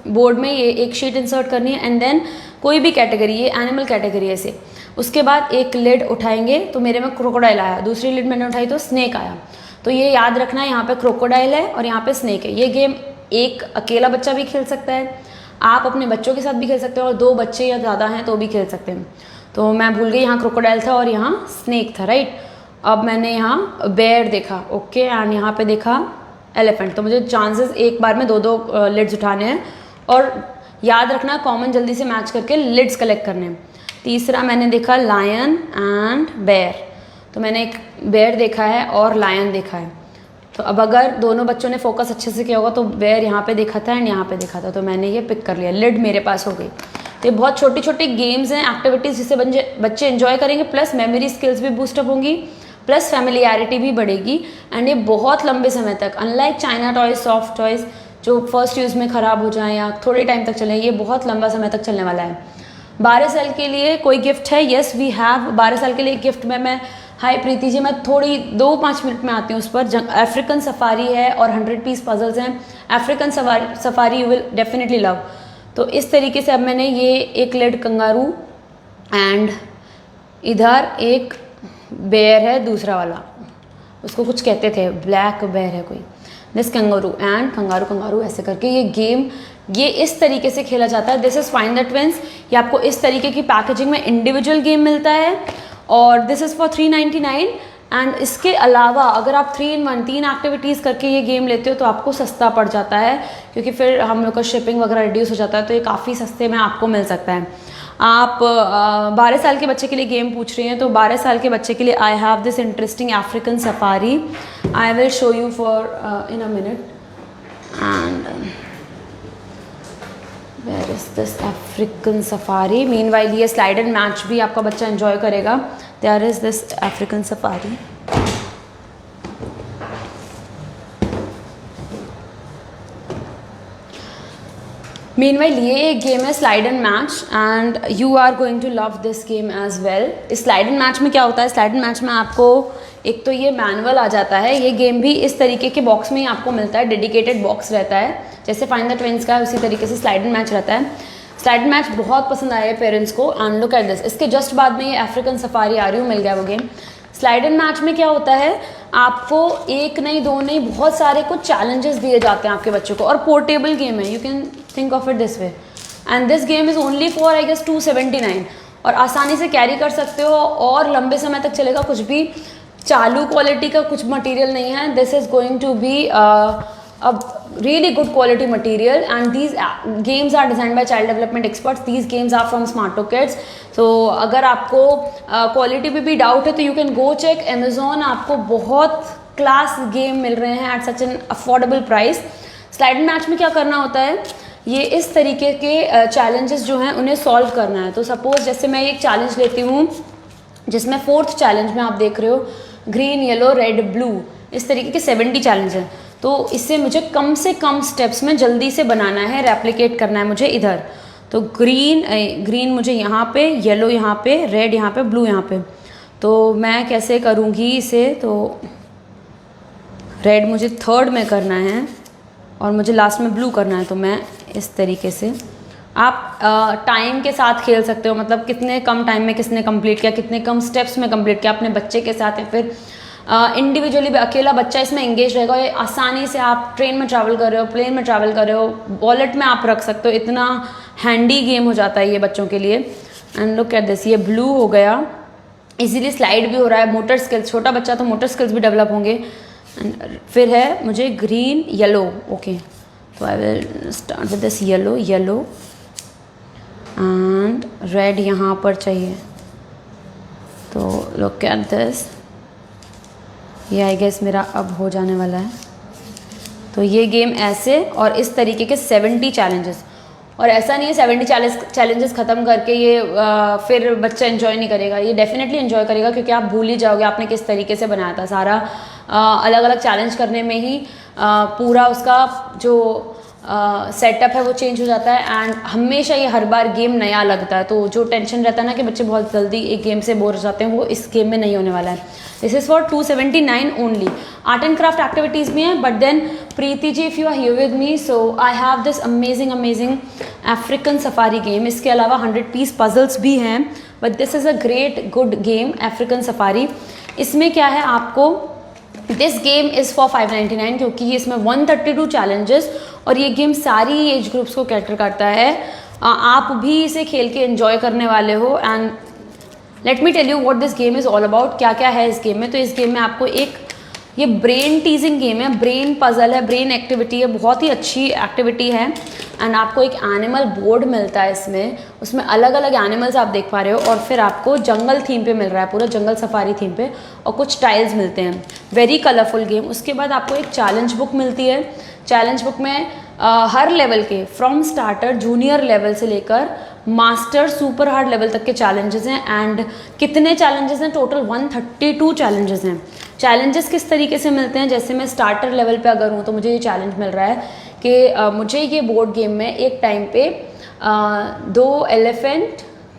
बोर्ड में ये एक शीट इंसर्ट करनी है एंड देन कोई भी कैटेगरी, ये एनिमल कैटेगरी है से। उसके बाद एक लिड उठाएंगे तो मेरे में क्रोकोडाइल आया, दूसरी लिड मैंने उठाई तो स्नेक आया। तो ये याद रखना है, यहाँ पे क्रोकोडाइल है और यहाँ पे स्नेक है। ये गेम एक अकेला बच्चा भी खेल सकता है, आप अपने बच्चों के साथ भी खेल सकते हो और 2 बच्चे या ज़्यादा हैं तो भी खेल सकते हैं। तो मैं भूल गई, यहाँ क्रोकोडाइल था और यहाँ स्नेक था, राइट। अब मैंने यहाँ बेयर देखा, ओके, एंड यहाँ पे देखा एलिफेंट। तो मुझे चांसेस एक बार में 2-2 लिड्स उठाने हैं और याद रखना कॉमन जल्दी से मैच करके लिड्स कलेक्ट करने हैं। तीसरा मैंने देखा लायन एंड बेयर। तो मैंने एक बेयर देखा है और लायन देखा है। तो अब अगर दोनों बच्चों ने फोकस अच्छे से किया होगा तो बेयर यहाँ पे देखा था एंड यहाँ पे देखा था, तो मैंने ये पिक कर लिया, लिड मेरे पास हो गई। तो ये बहुत छोटी छोटी गेम्स हैं, एक्टिविटीज़ जिससे बच्चे एंजॉय करेंगे, प्लस मेमोरी स्किल्स भी बूस्टअप होंगी, प्लस फैमिलियरिटी भी बढ़ेगी। एंड ये बहुत लंबे समय तक, unlike China toys, soft toys जो फर्स्ट यूज़ में ख़राब हो जाएं या थोड़े टाइम तक चलें, ये बहुत लंबा समय तक चलने वाला है। 12 साल के लिए कोई गिफ्ट है? Yes we have. 12 साल के लिए गिफ्ट में मैं, हाय प्रीति जी, मैं थोड़ी 2-5 मिनट में आती हूँ उस पर। अफ्रीकन सफारी है और 100 पीस पजल्स हैं। African safari you will definitely love. तो इस तरीके से अब मैंने ये एक लेड कंगारू एंड इधर एक बेयर है दूसरा वाला, उसको कुछ कहते थे, ब्लैक बेयर है कोई। This kangaroo and kangaroo kangaroo ऐसे करके ये गेम ये इस तरीके से खेला जाता है। This is find the twins. ये आपको इस तरीके की पैकेजिंग में इंडिविजुअल गेम मिलता है और दिस इज़ फॉर 399। एंड इसके अलावा अगर आप 3 in 1 3 एक्टिविटीज़ करके ये गेम लेते हो तो आपको सस्ता पड़ जाता है, क्योंकि फिर हम लोग का शिपिंग वगैरह रिड्यूस हो जाता है, तो ये काफ़ी सस्ते में आपको मिल सकता है। आप 12 साल के बच्चे के लिए गेम पूछ रही हैं, तो 12 साल के बच्चे के लिए I have this interesting African safari. I will show you for in a minute. And where is this African safari. Meanwhile ये स्लाइड एंड मैच भी आपका बच्चा एंजॉय करेगा। There is this African safari. Meanwhile ये एक game है slide and match and you are going to love this game as well. इस slide and match में क्या होता है, स्लाइड एंड मैच में आपको एक तो ये मैनुअल आ जाता है। ये गेम भी इस तरीके के बॉक्स में ही आपको मिलता है, डेडिकेटेड बॉक्स रहता है, जैसे फाइंड द ट्विंस का है उसी तरीके से स्लाइड एंड मैच रहता है। स्लाइड एंड मैच बहुत पसंद आया है पेरेंट्स को। एंड लुक एट दिस, इसके जस्ट बाद में ये अफ्रीकन सफारी आ रही हूँ, मिल गया वो गेम। स्लाइड एंड मैच में क्या होता है, आपको एक नहीं दो नहीं बहुत सारे कुछ चैलेंजेस दिए जाते हैं आपके बच्चों को, और पोर्टेबल गेम है। You can think of it this way. And this game is only for I guess 279 और आसानी से कैरी कर सकते हो और लंबे समय तक चलेगा। कुछ भी चालू क्वालिटी का कुछ मटेरियल नहीं है। This is going to be a really good quality material and these games are designed by child development experts. These games are from Smarto Kids. So अगर आपको क्वालिटी पे भी डाउट है तो you can go check Amazon। आपको बहुत class game मिल रहे हैं at such an affordable price. Slide match में क्या करना होता है, ये इस तरीके के चैलेंजेस जो हैं उन्हें सॉल्व करना है। तो सपोज जैसे मैं एक चैलेंज लेती हूँ जिसमें 4th चैलेंज में आप देख रहे हो ग्रीन येलो रेड ब्लू, इस तरीके के 70 चैलेंज हैं। तो इससे मुझे कम से कम स्टेप्स में जल्दी से बनाना है, रेप्लिकेट करना है मुझे इधर। तो ग्रीन मुझे यहाँ पे, येलो यहाँ पे, रेड यहाँ पे, ब्लू यहाँ पे। तो मैं कैसे करूँगी इसे, तो रेड मुझे 3rd में करना है और मुझे लास्ट में ब्लू करना है। तो मैं इस तरीके से, आप टाइम के साथ खेल सकते हो, मतलब कितने कम टाइम में किसने कंप्लीट किया, कितने कम स्टेप्स में कंप्लीट किया अपने बच्चे के साथ, या फिर इंडिविजुअली भी अकेला बच्चा इसमें एंगेज रहेगा। ये आसानी से आप ट्रेन में ट्रैवल कर रहे हो, प्लेन में ट्रैवल कर रहे हो, वॉलेट में आप रख सकते हो। इतना हैंडी गेम हो जाता है ये बच्चों के लिए। एंड लुक एट दिस, ये ब्लू हो गया, इजीली स्लाइड भी हो रहा है। मोटर स्किल्स, छोटा बच्चा तो मोटर स्किल्स भी डेवलप होंगे। एंड फिर है मुझे ग्रीन येलो, ओके। तो I will start with this yellow and red यहाँ पर चाहिए। तो लुक एट दिस, ये आई गेस मेरा अब हो जाने वाला है। तो ये गेम ऐसे और इस तरीके के 70 चैलेंजेस, और ऐसा नहीं है 70 चैलेंजेस ख़त्म करके ये फिर बच्चा एंजॉय नहीं करेगा। ये डेफिनेटली एंजॉय करेगा, क्योंकि आप भूल ही जाओगे आपने किस तरीके से बनाया था। सारा अलग अलग चैलेंज करने में ही पूरा उसका जो सेटअप है वो चेंज हो जाता है। एंड हमेशा ये हर बार गेम नया लगता है, तो जो टेंशन रहता है ना कि बच्चे बहुत जल्दी एक गेम से बोर हो जाते हैं, वो इस गेम में नहीं होने वाला है। This is for 279 only. Art and craft activities भी हैं, but then Preeti ji if you are here with me, so I have this amazing African safari game. इसके अलावा 100 पीस पजल्स भी हैं, but this is a great good game African safari. इसमें क्या है, आपको दिस गेम इज़ फॉर 599, क्योंकि इसमें 132 चैलेंजेस, और ये गेम सारी एज ग्रुप्स को कैटर करता है। आप भी इसे खेल के एंजॉय करने वाले हो। And let me tell you what this game is all about. क्या क्या है इस गेम में, तो इस गेम में आपको ये ब्रेन टीजिंग गेम है, ब्रेन पजल है, ब्रेन एक्टिविटी है, बहुत ही अच्छी एक्टिविटी है। एंड आपको एक एनिमल बोर्ड मिलता है इसमें, उसमें अलग अलग एनिमल्स आप देख पा रहे हो, और फिर आपको जंगल थीम पे मिल रहा है, पूरा जंगल सफारी थीम पे, और कुछ टाइल्स मिलते हैं। Very colourful game. उसके बाद आपको एक चैलेंज बुक मिलती है। चैलेंज बुक में हर लेवल के, फ्रॉम स्टार्टर जूनियर लेवल से लेकर मास्टर सुपर हार्ड लेवल तक के चैलेंजेस हैं। एंड कितने चैलेंजेस हैं, टोटल 132 चैलेंजेस हैं। चैलेंजेस किस तरीके से मिलते हैं, जैसे मैं स्टार्टर लेवल पे अगर हूँ तो मुझे ये चैलेंज मिल रहा है कि मुझे ये बोर्ड गेम में एक टाइम पे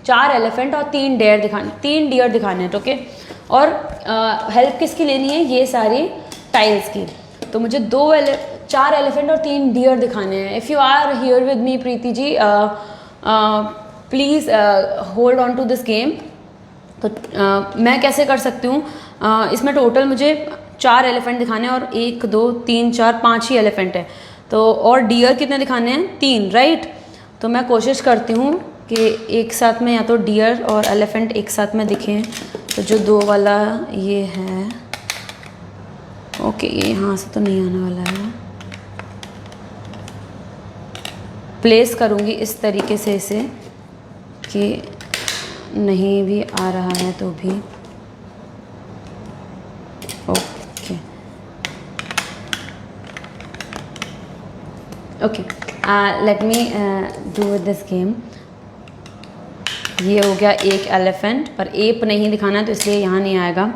4 एलिफेंट और 3 डियर दिखाने हैं, ओके। और हेल्प किसकी लेनी है, ये सारी टाइल्स की। तो मुझे 4 एलिफेंट और 3 डियर दिखाने हैं। If you are here with me Preeti ji, please hold on to this game. तो मैं कैसे कर सकती हूँ, इसमें टोटल मुझे 4 एलिफेंट दिखाने हैं और 1 2 3 4 5 ही एलिफेंट है। तो और डियर कितने दिखाने हैं? 3, राइट। तो मैं कोशिश करती हूँ कि एक साथ में या तो डियर और एलिफेंट एक साथ में दिखें। तो जो 2 वाला ये है, ओके, ये यहाँ से तो नहीं आने वाला है। प्लेस करूँगी इस तरीके से इसे कि नहीं भी आ रहा है तो भी okay okay. Let me do this game. ये हो गया एक एलिफेंट, पर एप नहीं दिखाना तो इसलिए यहाँ नहीं आएगा।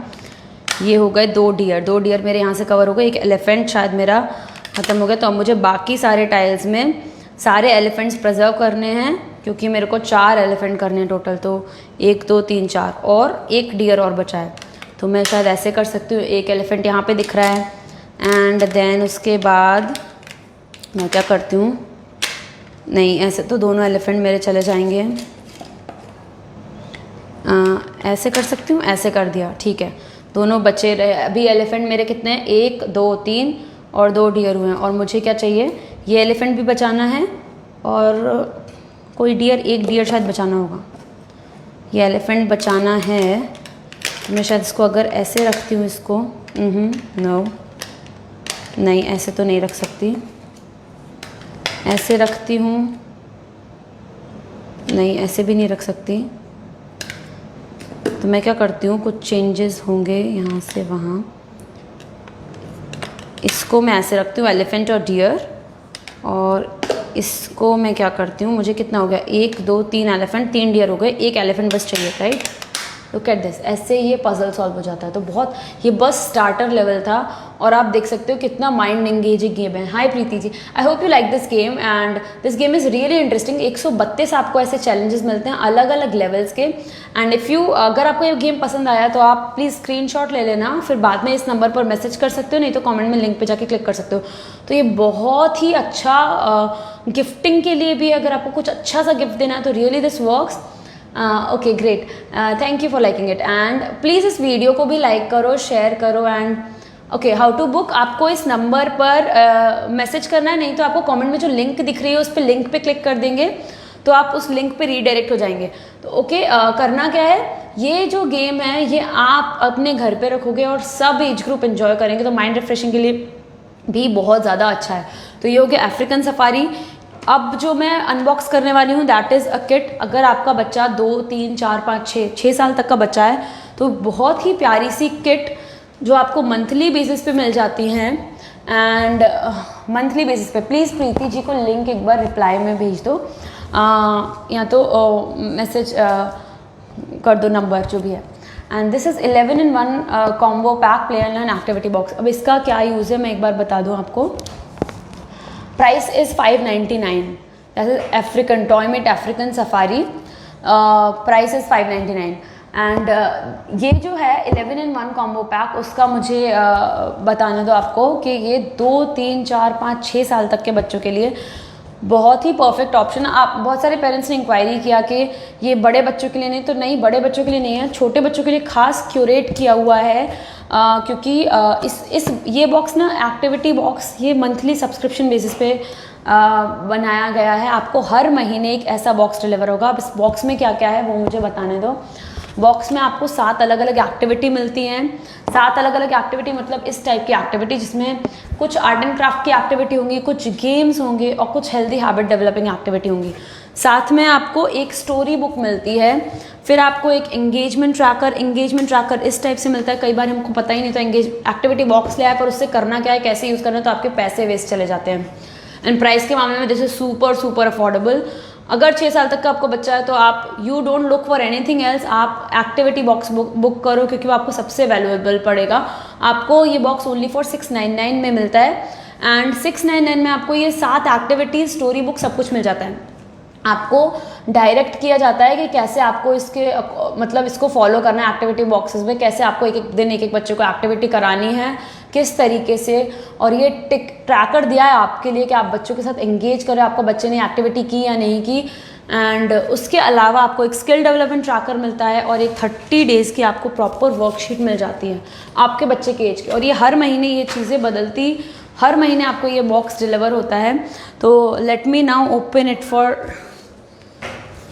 ये हो गए 2 डियर, 2 डियर मेरे यहाँ से कवर हो गए। एक एलिफेंट शायद मेरा ख़त्म हो गया। तो अब मुझे बाकी सारे टाइल्स में सारे एलिफेंट्स प्रिजर्व करने हैं, क्योंकि मेरे को 4 एलिफेंट करने हैं टोटल। तो 1 2 3 4 और एक डियर और बचा है। तो मैं शायद ऐसे कर सकती हूँ, एक एलिफेंट यहाँ पे दिख रहा है एंड देन उसके बाद मैं क्या करती हूँ, नहीं ऐसे तो दोनों एलिफेंट मेरे चले जाएंगे। ऐसे कर सकती हूँ, ऐसे कर दिया, ठीक है। दोनों बचे रहे। अभी एलिफेंट मेरे कितने हैं? 1 2 3 और 2 डियर हुए हैं। और मुझे क्या चाहिए? ये एलिफेंट भी बचाना है और कोई डियर, एक डियर शायद बचाना होगा। ये एलिफेंट बचाना है। मैं शायद इसको अगर ऐसे रखती हूँ, इसको नो, नहीं ऐसे तो नहीं रख सकती। ऐसे रखती हूँ, नहीं ऐसे भी नहीं रख सकती। तो मैं क्या करती हूँ, कुछ चेंजेस होंगे यहाँ से वहाँ। इसको मैं ऐसे रखती हूँ, एलिफेंट और डियर। और इसको मैं क्या करती हूँ, मुझे कितना हो गया? 1 2 3 एलिफेंट, 3 डियर हो गए, एक एलिफेंट बस चाहिए, राइट। लुक एट दिस, ऐसे ये पजल सॉल्व हो जाता है। तो बहुत, ये बस स्टार्टर लेवल था और आप देख सकते हो कितना माइंड एंगेजिंग गेम है। Hi Preeti ji, I hope you like this game and this game is really interesting. 132 आपको ऐसे चैलेंजेस मिलते हैं अलग अलग लेवल्स के। एंड इफ़ यू, अगर आपको ये गेम पसंद आया तो आप प्लीज़ स्क्रीनशॉट ले लेना, फिर बाद में इस नंबर पर मैसेज कर सकते हो, नहीं तो कमेंट में लिंक पे जाके क्लिक कर सकते हो। तो ये बहुत ही अच्छा गिफ्टिंग के लिए भी, अगर आपको कुछ अच्छा सा गिफ्ट देना है तो really this works. Okay great, thank you for liking it and please इस वीडियो को भी लाइक करो, शेयर करो। And okay, how to book, आपको इस नंबर पर मैसेज करना है, नहीं तो आपको कमेंट में जो लिंक दिख रही है उस पर लिंक पे क्लिक कर देंगे तो आप उस लिंक पे रीडायरेक्ट हो जाएंगे। तो ओके, करना क्या है, ये जो गेम है ये आप अपने घर पे रखोगे और सब एज ग्रुप एंजॉय करेंगे, तो माइंड रिफ्रेशिंग के लिए भी बहुत ज़्यादा अच्छा है। तो ये हो गया अफ्रीकन सफारी। अब जो मैं अनबॉक्स करने वाली हूँ दैट इज़ अ किट। अगर आपका बच्चा 2 3 4 5 6 साल तक का बच्चा है तो बहुत ही प्यारी सी किट जो आपको मंथली बेसिस पे मिल जाती हैं। एंड मंथली बेसिस पे प्लीज़ प्रीति जी को लिंक एक बार रिप्लाई में भेज दो, या तो मैसेज कर दो, नंबर जो भी है। And this is 11-in-1 combo pack play and learn activity box. अब इसका क्या यूज़ है मैं एक बार बता दूँ आपको। Price is 599, that is African Toymate African safari. Price is 599 and ये जो है 11-in-1 कॉम्बो पैक, उसका मुझे बताना दो आपको कि ये 2 3 4 5 6 साल तक के बच्चों के लिए बहुत ही परफेक्ट ऑप्शन। आप बहुत सारे पेरेंट्स ने इंक्वायरी किया कि ये बड़े बच्चों के लिए नहीं, तो नहीं, बड़े बच्चों के लिए नहीं है, छोटे बच्चों के लिए खास क्यूरेट किया हुआ है। क्योंकि ये बॉक्स ना, एक्टिविटी बॉक्स, ये मंथली सब्सक्रिप्शन बेसिस पे बनाया गया है। आपको हर महीने एक ऐसा बॉक्स डिलीवर होगा। अब इस बॉक्स में क्या क्या है वो मुझे बताने दो। बॉक्स में आपको 7 अलग अलग एक्टिविटी मिलती हैं। 7 अलग अलग एक्टिविटी मतलब इस टाइप की एक्टिविटी जिसमें कुछ आर्ट एंड क्राफ्ट की एक्टिविटी होंगी, कुछ गेम्स होंगे और कुछ हेल्दी हैबिट डेवलपिंग एक्टिविटी होंगी। साथ में आपको एक स्टोरी बुक मिलती है, फिर आपको एक एंगेजमेंट ट्रैकर इस टाइप से मिलता है। कई बार हमको पता ही नहीं था एक्टिविटी बॉक्स ले आए पर उससे करना क्या है, कैसे यूज़ करना है, तो आपके पैसे वेस्ट चले जाते हैं। एंड प्राइस के मामले में जैसे सुपर अफोर्डेबल। अगर 6 साल तक का आपको बच्चा है तो आप you don't look for anything else, आप एक्टिविटी बॉक्स बुक करो क्योंकि वो आपको सबसे वैल्यूएबल पड़ेगा। आपको ये बॉक्स ओनली फॉर 699 में मिलता है एंड 699 में आपको ये 7 एक्टिविटीज, स्टोरी बुक, सब कुछ मिल जाता है। आपको डायरेक्ट किया जाता है कि कैसे आपको इसके मतलब इसको फॉलो करना है एक्टिविटी बॉक्सेस में, कैसे आपको एक एक दिन एक एक बच्चे को एक्टिविटी करानी है, किस तरीके से। और ये ट्रैकर दिया है आपके लिए कि आप बच्चों के साथ एंगेज करें, आपको बच्चे ने एक्टिविटी की या नहीं की। एंड उसके अलावा आपको एक स्किल डेवलपमेंट ट्रैकर मिलता है और एक 30 डेज़ की आपको प्रॉपर वर्कशीट मिल जाती है आपके बच्चे के एज की। और ये हर महीने ये चीज़ें बदलती, हर महीने आपको ये बॉक्स डिलीवर होता है। तो let me now open it for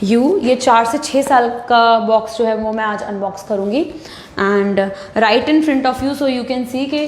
you. ये 4 से 6 साल का बॉक्स जो है वो मैं आज अनबॉक्स करूँगी and right in front of you so you can see कि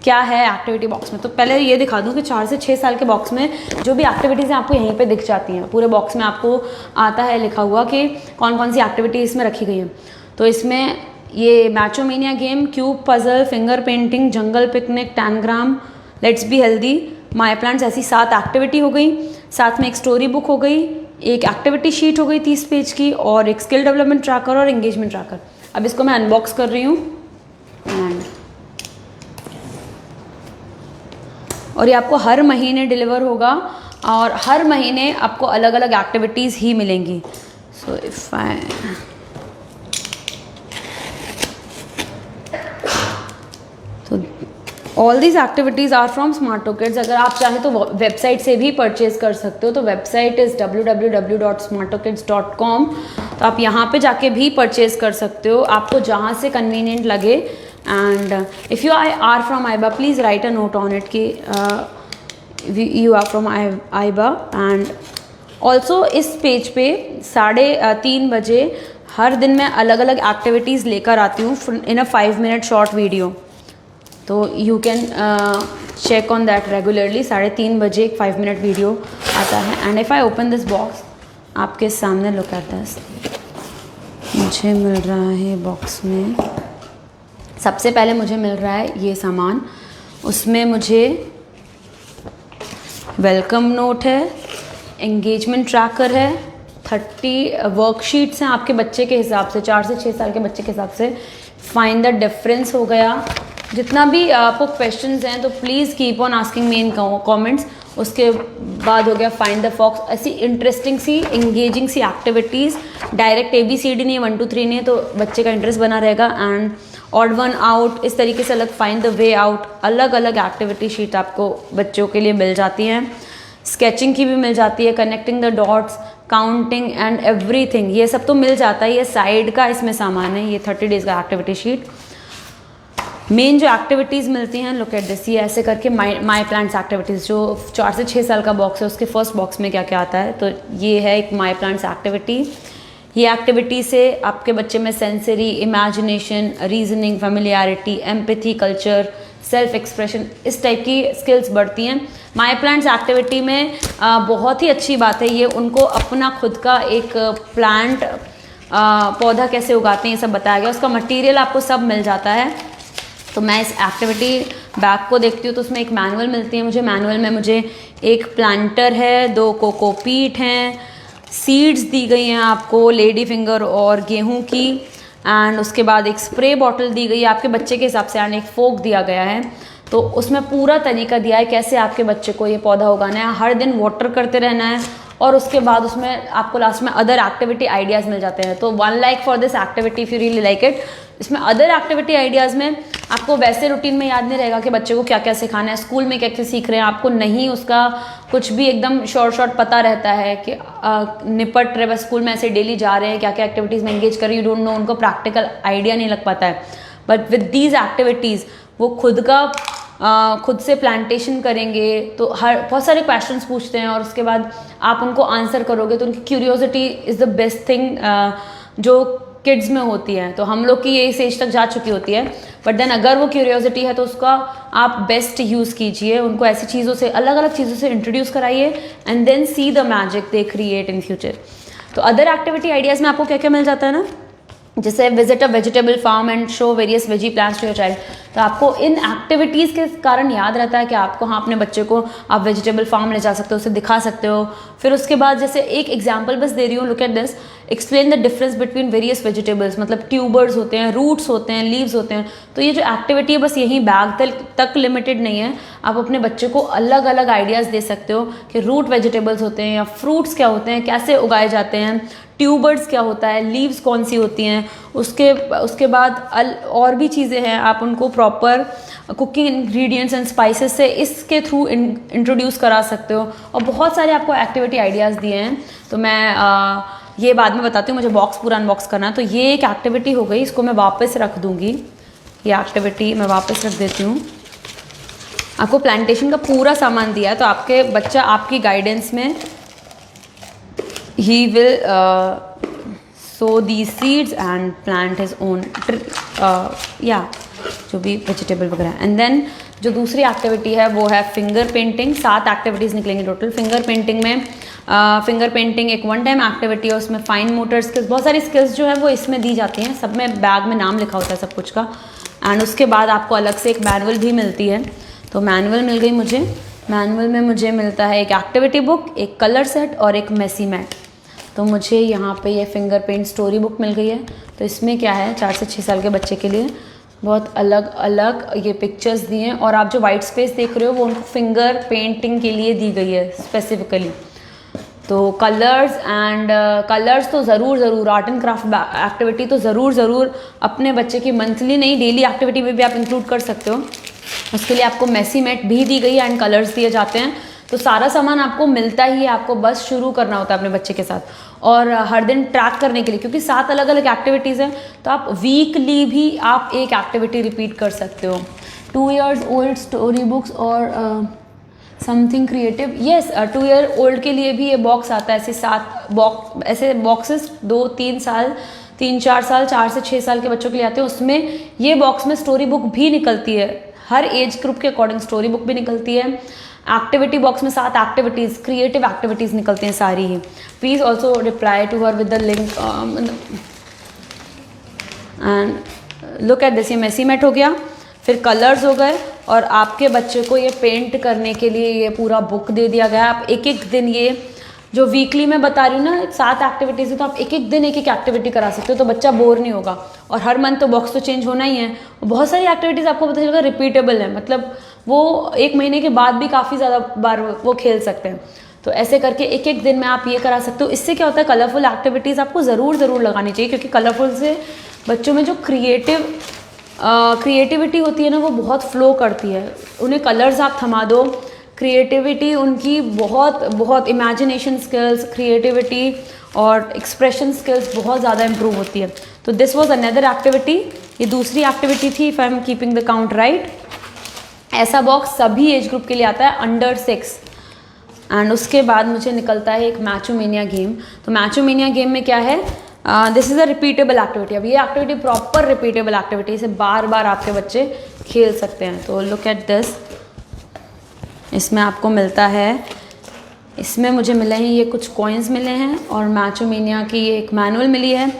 क्या है एक्टिविटी बॉक्स में। तो पहले ये दिखा दूँ कि 4 से 6 साल के बॉक्स में जो भी एक्टिविटीज़ हैं आपको यहीं पे दिख जाती हैं। पूरे बॉक्स में आपको आता है लिखा हुआ कि कौन कौन सी एक्टिविटी इसमें रखी गई हैं। तो इसमें ये Matchomania game, cube puzzle, finger painting, jungle picnic, tangram, let's be healthy, my plants, ऐसी 7 एक्टिविटी हो गई। साथ में एक स्टोरी बुक हो गई, एक एक्टिविटी शीट हो गई 30 पेज की, और एक स्किल डेवलपमेंट ट्रैकर और एंगेजमेंट ट्रैकर। अब इसको मैं अनबॉक्स कर रही हूँ और ये आपको हर महीने डिलीवर होगा और हर महीने आपको अलग अलग एक्टिविटीज़ ही मिलेंगी। सो इफ़ आई तो all these activities are from Smartokids. अगर आप चाहें तो वेबसाइट से भी परचेज कर सकते हो। तो वेबसाइट इज़ www.smartokids.com। तो आप यहाँ पे जाके भी परचेज कर सकते हो, आपको जहाँ से कन्वीनियंट लगे। And if you are from आइबा please write a note on it कि यू आर फ्रॉम आइबा। एंड ऑल्सो इस पेज पे 3:30 बजे हर दिन मैं अलग अलग एक्टिविटीज़ लेकर आती हूँ in a 5 minute short video. तो you can check on that regularly. 3:30 बजे एक 5 मिनट वीडियो आता है। And if I open this box, आपके सामने लुक एट दिस, मुझे मिल रहा है बॉक्स में सबसे पहले मुझे मिल रहा है ये सामान। उसमें मुझे वेलकम नोट है, एंगेजमेंट ट्रैकर है, 30 वर्कशीट्स हैं आपके बच्चे के हिसाब से, 4 से 6 साल के बच्चे के हिसाब से। फाइंड द डिफरेंस हो गया। जितना भी आपको क्वेश्चंस हैं तो please keep on asking me in comments. उसके बाद हो गया फाइंड द फॉक्स, ऐसी इंटरेस्टिंग सी एंगेजिंग सी एक्टिविटीज़। डायरेक्ट ABCD नहीं है, 1 2 3 नहीं है, तो बच्चे का इंटरेस्ट बना रहेगा। एंड ऑड वन आउट, इस तरीके से अलग फाइंड द वे आउट, अलग अलग एक्टिविटी शीट आपको बच्चों के लिए मिल जाती हैं। स्केचिंग की भी मिल जाती है, connecting the dots, counting and everything, ये सब तो मिल जाता है। ये साइड का इसमें सामान है, ये 30 डेज़ का एक्टिविटी शीट। मेन जो एक्टिविटीज़ मिलती हैं, लुक एट दिस, ये ऐसे करके माई प्लांट्स एक्टिविटीज़, जो 4 से 6 साल का बॉक्स है उसके फर्स्ट बॉक्स में क्या क्या आता है। तो ये है एक माई प्लांट्स एक्टिविटी। ये एक्टिविटी से आपके बच्चे में sensory, imagination, reasoning, familiarity, empathy, culture, self expression, इस टाइप की स्किल्स बढ़ती हैं। माई प्लांट्स एक्टिविटी में बहुत ही अच्छी बात है, ये उनको अपना खुद का एक प्लांट पौधा कैसे उगाते हैं ये सब बताया गया। उसका मटेरियल आपको सब मिल जाता है। तो मैं इस एक्टिविटी बैग को देखती हूँ तो उसमें एक मैनुअल मिलती है मुझे। मैनुअल में मुझे एक प्लांटर है, 2 कोकोपीट हैं, सीड्स दी गई हैं आपको लेडी फिंगर और गेहूं की, एंड उसके बाद एक स्प्रे बॉटल दी गई है आपके बच्चे के हिसाब से, एंड एक फोक दिया गया है। तो उसमें पूरा तरीका दिया है कैसे आपके बच्चे को ये पौधा उगाना है। हर दिन वाटर करते रहना है और उसके बाद उसमें आपको लास्ट में अदर एक्टिविटी आइडियाज़ मिल जाते हैं। तो 1 like for this activity if you really like it. इसमें अदर एक्टिविटी आइडियाज़ में आपको वैसे रूटीन में याद नहीं रहेगा कि बच्चे को क्या क्या सिखाना है, स्कूल में क्या क्या सीख रहे हैं, आपको नहीं उसका कुछ भी एकदम शॉर्ट पता रहता है कि निपट रहे, बस स्कूल में ऐसे डेली जा रहे हैं, क्या क्या एक्टिविटीज़ में एंगेज कर रही, यू डोंट नो, उनको प्रैक्टिकल आइडिया नहीं लग पाता है। बट विद दीज एक्टिविटीज़ वो खुद से प्लांटेशन करेंगे, तो बहुत सारे क्वेश्चंस पूछते हैं और उसके बाद आप उनको आंसर करोगे तो उनकी curiosity is the best thing जो किड्स में होती है। तो हम लोग की ये इस एज तक जा चुकी होती है, बट देन अगर वो क्यूरियोसिटी है तो उसका आप बेस्ट यूज़ कीजिए। उनको ऐसी चीज़ों से, अलग अलग चीज़ों से इंट्रोड्यूस कराइए and then see the magic they create in future. तो अदर एक्टिविटी आइडियाज़ में आपको क्या क्या मिल जाता है ना, जैसे visit a vegetable farm and show various veggie plants to your child. तो आपको इन एक्टिविटीज़ के कारण याद रहता है कि आपको हाँ अपने बच्चे को आप वेजिटेबल फार्म ले जा सकते हो, उसे दिखा सकते हो। फिर उसके बाद जैसे एक एग्जांपल बस दे रही हूँ, look at this, explain the difference between various vegetables, मतलब ट्यूबर्स होते हैं, रूट्स होते हैं, लीव्स होते हैं। तो ये जो एक्टिविटी है बस यहीं बैग तक लिमिटेड नहीं है, आप अपने बच्चे को अलग अलग आइडियाज़ दे सकते हो कि रूट वेजिटेबल्स होते हैं या फ्रूट्स क्या होते हैं, कैसे उगाए जाते हैं, ट्यूबर्स क्या होता है, लीव्स कौन सी होती हैं, उसके बाद और भी चीज़ें हैं। आप उनको proper cooking ingredients and spices से इसके थ्रू इंट्रोड्यूस करा सकते हो। और बहुत सारे आपको एक्टिविटी आइडियाज़ दिए हैं, तो मैं ये बाद में बताती हूँ, मुझे बॉक्स पूरा अनबॉक्स करना है। तो ये एक एक्टिविटी हो गई, इसको मैं वापस रख दूँगी, ये एक्टिविटी मैं वापस रख देती हूँ। आपको प्लांटेशन का पूरा सामान दिया है, तो आपके बच्चा आपकी गाइडेंस में he will so the seeds and plant his own या जो भी वेजिटेबल वगैरह। एंड देन जो दूसरी एक्टिविटी है वो है फिंगर पेंटिंग। 7 एक्टिविटीज़ निकलेंगी टोटल। फिंगर पेंटिंग में फिंगर पेंटिंग एक वन टाइम एक्टिविटी है, उसमें फाइन मोटर स्किल्स, बहुत सारी स्किल्स जो है वो इसमें दी जाती हैं। सब में बैग में नाम लिखा होता है सब कुछ का। एंड उसके बाद आपको अलग से एक मैनुअल भी मिलती है। तो मैनुअल मिल गई मुझे। मैनुअल में मुझे मिलता है एक एक्टिविटी बुक, एक कलर सेट और एक मेसी मैट। तो मुझे यहाँ पे ये फिंगर पेंट स्टोरी बुक मिल गई है। तो इसमें क्या है, 4 से 6 साल के बच्चे के लिए बहुत अलग अलग ये पिक्चर्स दिए हैं। और आप जो वाइट स्पेस देख रहे हो वो उनको फिंगर पेंटिंग के लिए दी गई है स्पेसिफिकली। तो कलर्स तो ज़रूर आर्ट एंड क्राफ्ट एक्टिविटी तो ज़रूर अपने बच्चे की मंथली नहीं डेली एक्टिविटी में भी आप इंक्लूड कर सकते हो। उसके लिए आपको मेसी मैट भी दी गई है एंड कलर्स दिए जाते हैं। तो सारा सामान आपको मिलता ही है, आपको बस शुरू करना होता है अपने बच्चे के साथ। और हर दिन ट्रैक करने के लिए, क्योंकि 7 अलग अलग एक्टिविटीज़ हैं, तो आप वीकली भी आप एक एक्टिविटी रिपीट कर सकते हो। 2 years old स्टोरी बुक्स और something creative, yes 2 year old के लिए भी ये बॉक्स आता है। ऐसे 7 ऐसे बॉक्सेस 2-3 साल 3-4 साल 4 से 6 साल के बच्चों के लिए आते हैं। उसमें ये बॉक्स में स्टोरी बुक भी निकलती है, हर एज ग्रुप के अकॉर्डिंग स्टोरी बुक भी निकलती है। एक्टिविटी बॉक्स में 7 एक्टिविटीज़, क्रिएटिव एक्टिविटीज़ निकलती हैं सारी ही। Please also reply to her with the link and look at this. ये मेसी मैट हो गया, फिर कलर्स हो गए, और आपके बच्चे को ये पेंट करने के लिए ये पूरा बुक दे दिया गया। आप एक दिन, ये जो वीकली मैं बता रही हूँ ना 7 एक्टिविटीज़ है, तो आप एक दिन एक एक्टिविटी करा सकते हो, तो बच्चा बोर नहीं होगा। और हर मंथ तो बॉक्स तो चेंज होना ही है। बहुत सारी एक्टिविटीज़ आपको पता चलेगा रिपीटेबल है, मतलब वो 1 महीने के बाद भी काफ़ी ज़्यादा बार वो खेल सकते हैं। तो ऐसे करके एक दिन में आप ये करा सकते हो। इससे क्या होता है, कलरफुल एक्टिविटीज़ आपको ज़रूर लगानी चाहिए, क्योंकि कलरफुल से बच्चों में जो क्रिएटिविटी होती है ना, वो बहुत फ्लो करती है। उन्हें कलर्स आप थमा दो, क्रिएटिविटी उनकी बहुत इमेजिनेशन स्किल्स, क्रिएटिविटी और एक्सप्रेशन स्किल्स बहुत ज़्यादा इंप्रूव होती है। तो दिस वाज अनदर एक्टिविटी। ये दूसरी एक्टिविटी थी, if I am keeping the count right. ऐसा बॉक्स सभी एज ग्रुप के लिए आता है अंडर 6। एंड उसके बाद मुझे निकलता है एक मैचोमेनिया गेम। तो मैचोमेनिया गेम में क्या है, this is a repeatable activity. अब ये एक्टिविटी प्रॉपर रिपीटेबल एक्टिविटी, इसे बार आपके बच्चे खेल सकते हैं। तो लुक एट दिस, इसमें आपको मिलता है, इसमें मुझे मिले हैं ये कुछ कॉइन्स मिले हैं, और मैचोमेनिया की एक मैनुअल मिली है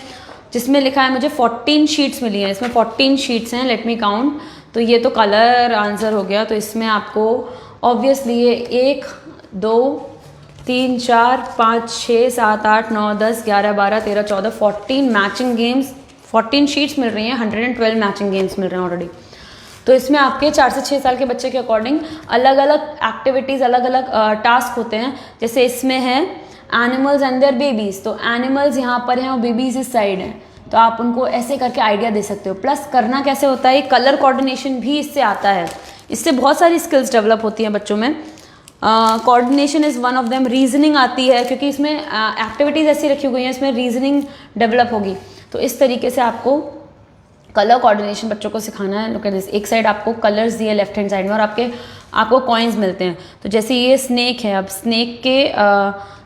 जिसमें लिखा है, मुझे 14 शीट्स मिली हैं। इसमें 14 शीट्स हैं, लेट मी काउंट। तो ये तो कलर आंसर हो गया। तो इसमें आपको ऑब्वियसली ये 1 2 3 4 5 6 7 8 9 10 11 12 13 14 14 मैचिंग गेम्स, 14 शीट्स मिल रही हैं। 112 मैचिंग गेम्स मिल रहे हैं ऑलरेडी। तो इसमें आपके 4 से 6 साल के बच्चे के अकॉर्डिंग अलग अलग एक्टिविटीज़, अलग अलग टास्क होते हैं। जैसे इसमें है एनिमल्स एंड देयर बेबीज़। तो एनिमल्स यहाँ पर हैं और बेबीज़ इस साइड हैं, तो आप उनको ऐसे करके आइडिया दे सकते हो। प्लस करना कैसे होता है, कलर कोऑर्डिनेशन भी इससे आता है। इससे बहुत सारी स्किल्स डेवलप होती हैं बच्चों में। Coordination is one of them. Reasoning आती है, क्योंकि इसमें एक्टिविटीज़ ऐसी रखी हुई हैं, इसमें रीजनिंग डेवलप होगी। तो इस तरीके से आपको कलर कोऑर्डिनेशन बच्चों को सिखाना है। लुक एट दिस, एक साइड आपको कलर्स दिए लेफ्ट हैंड साइड में, और आपको कॉइन्स मिलते हैं। तो जैसे ये स्नेक है, अब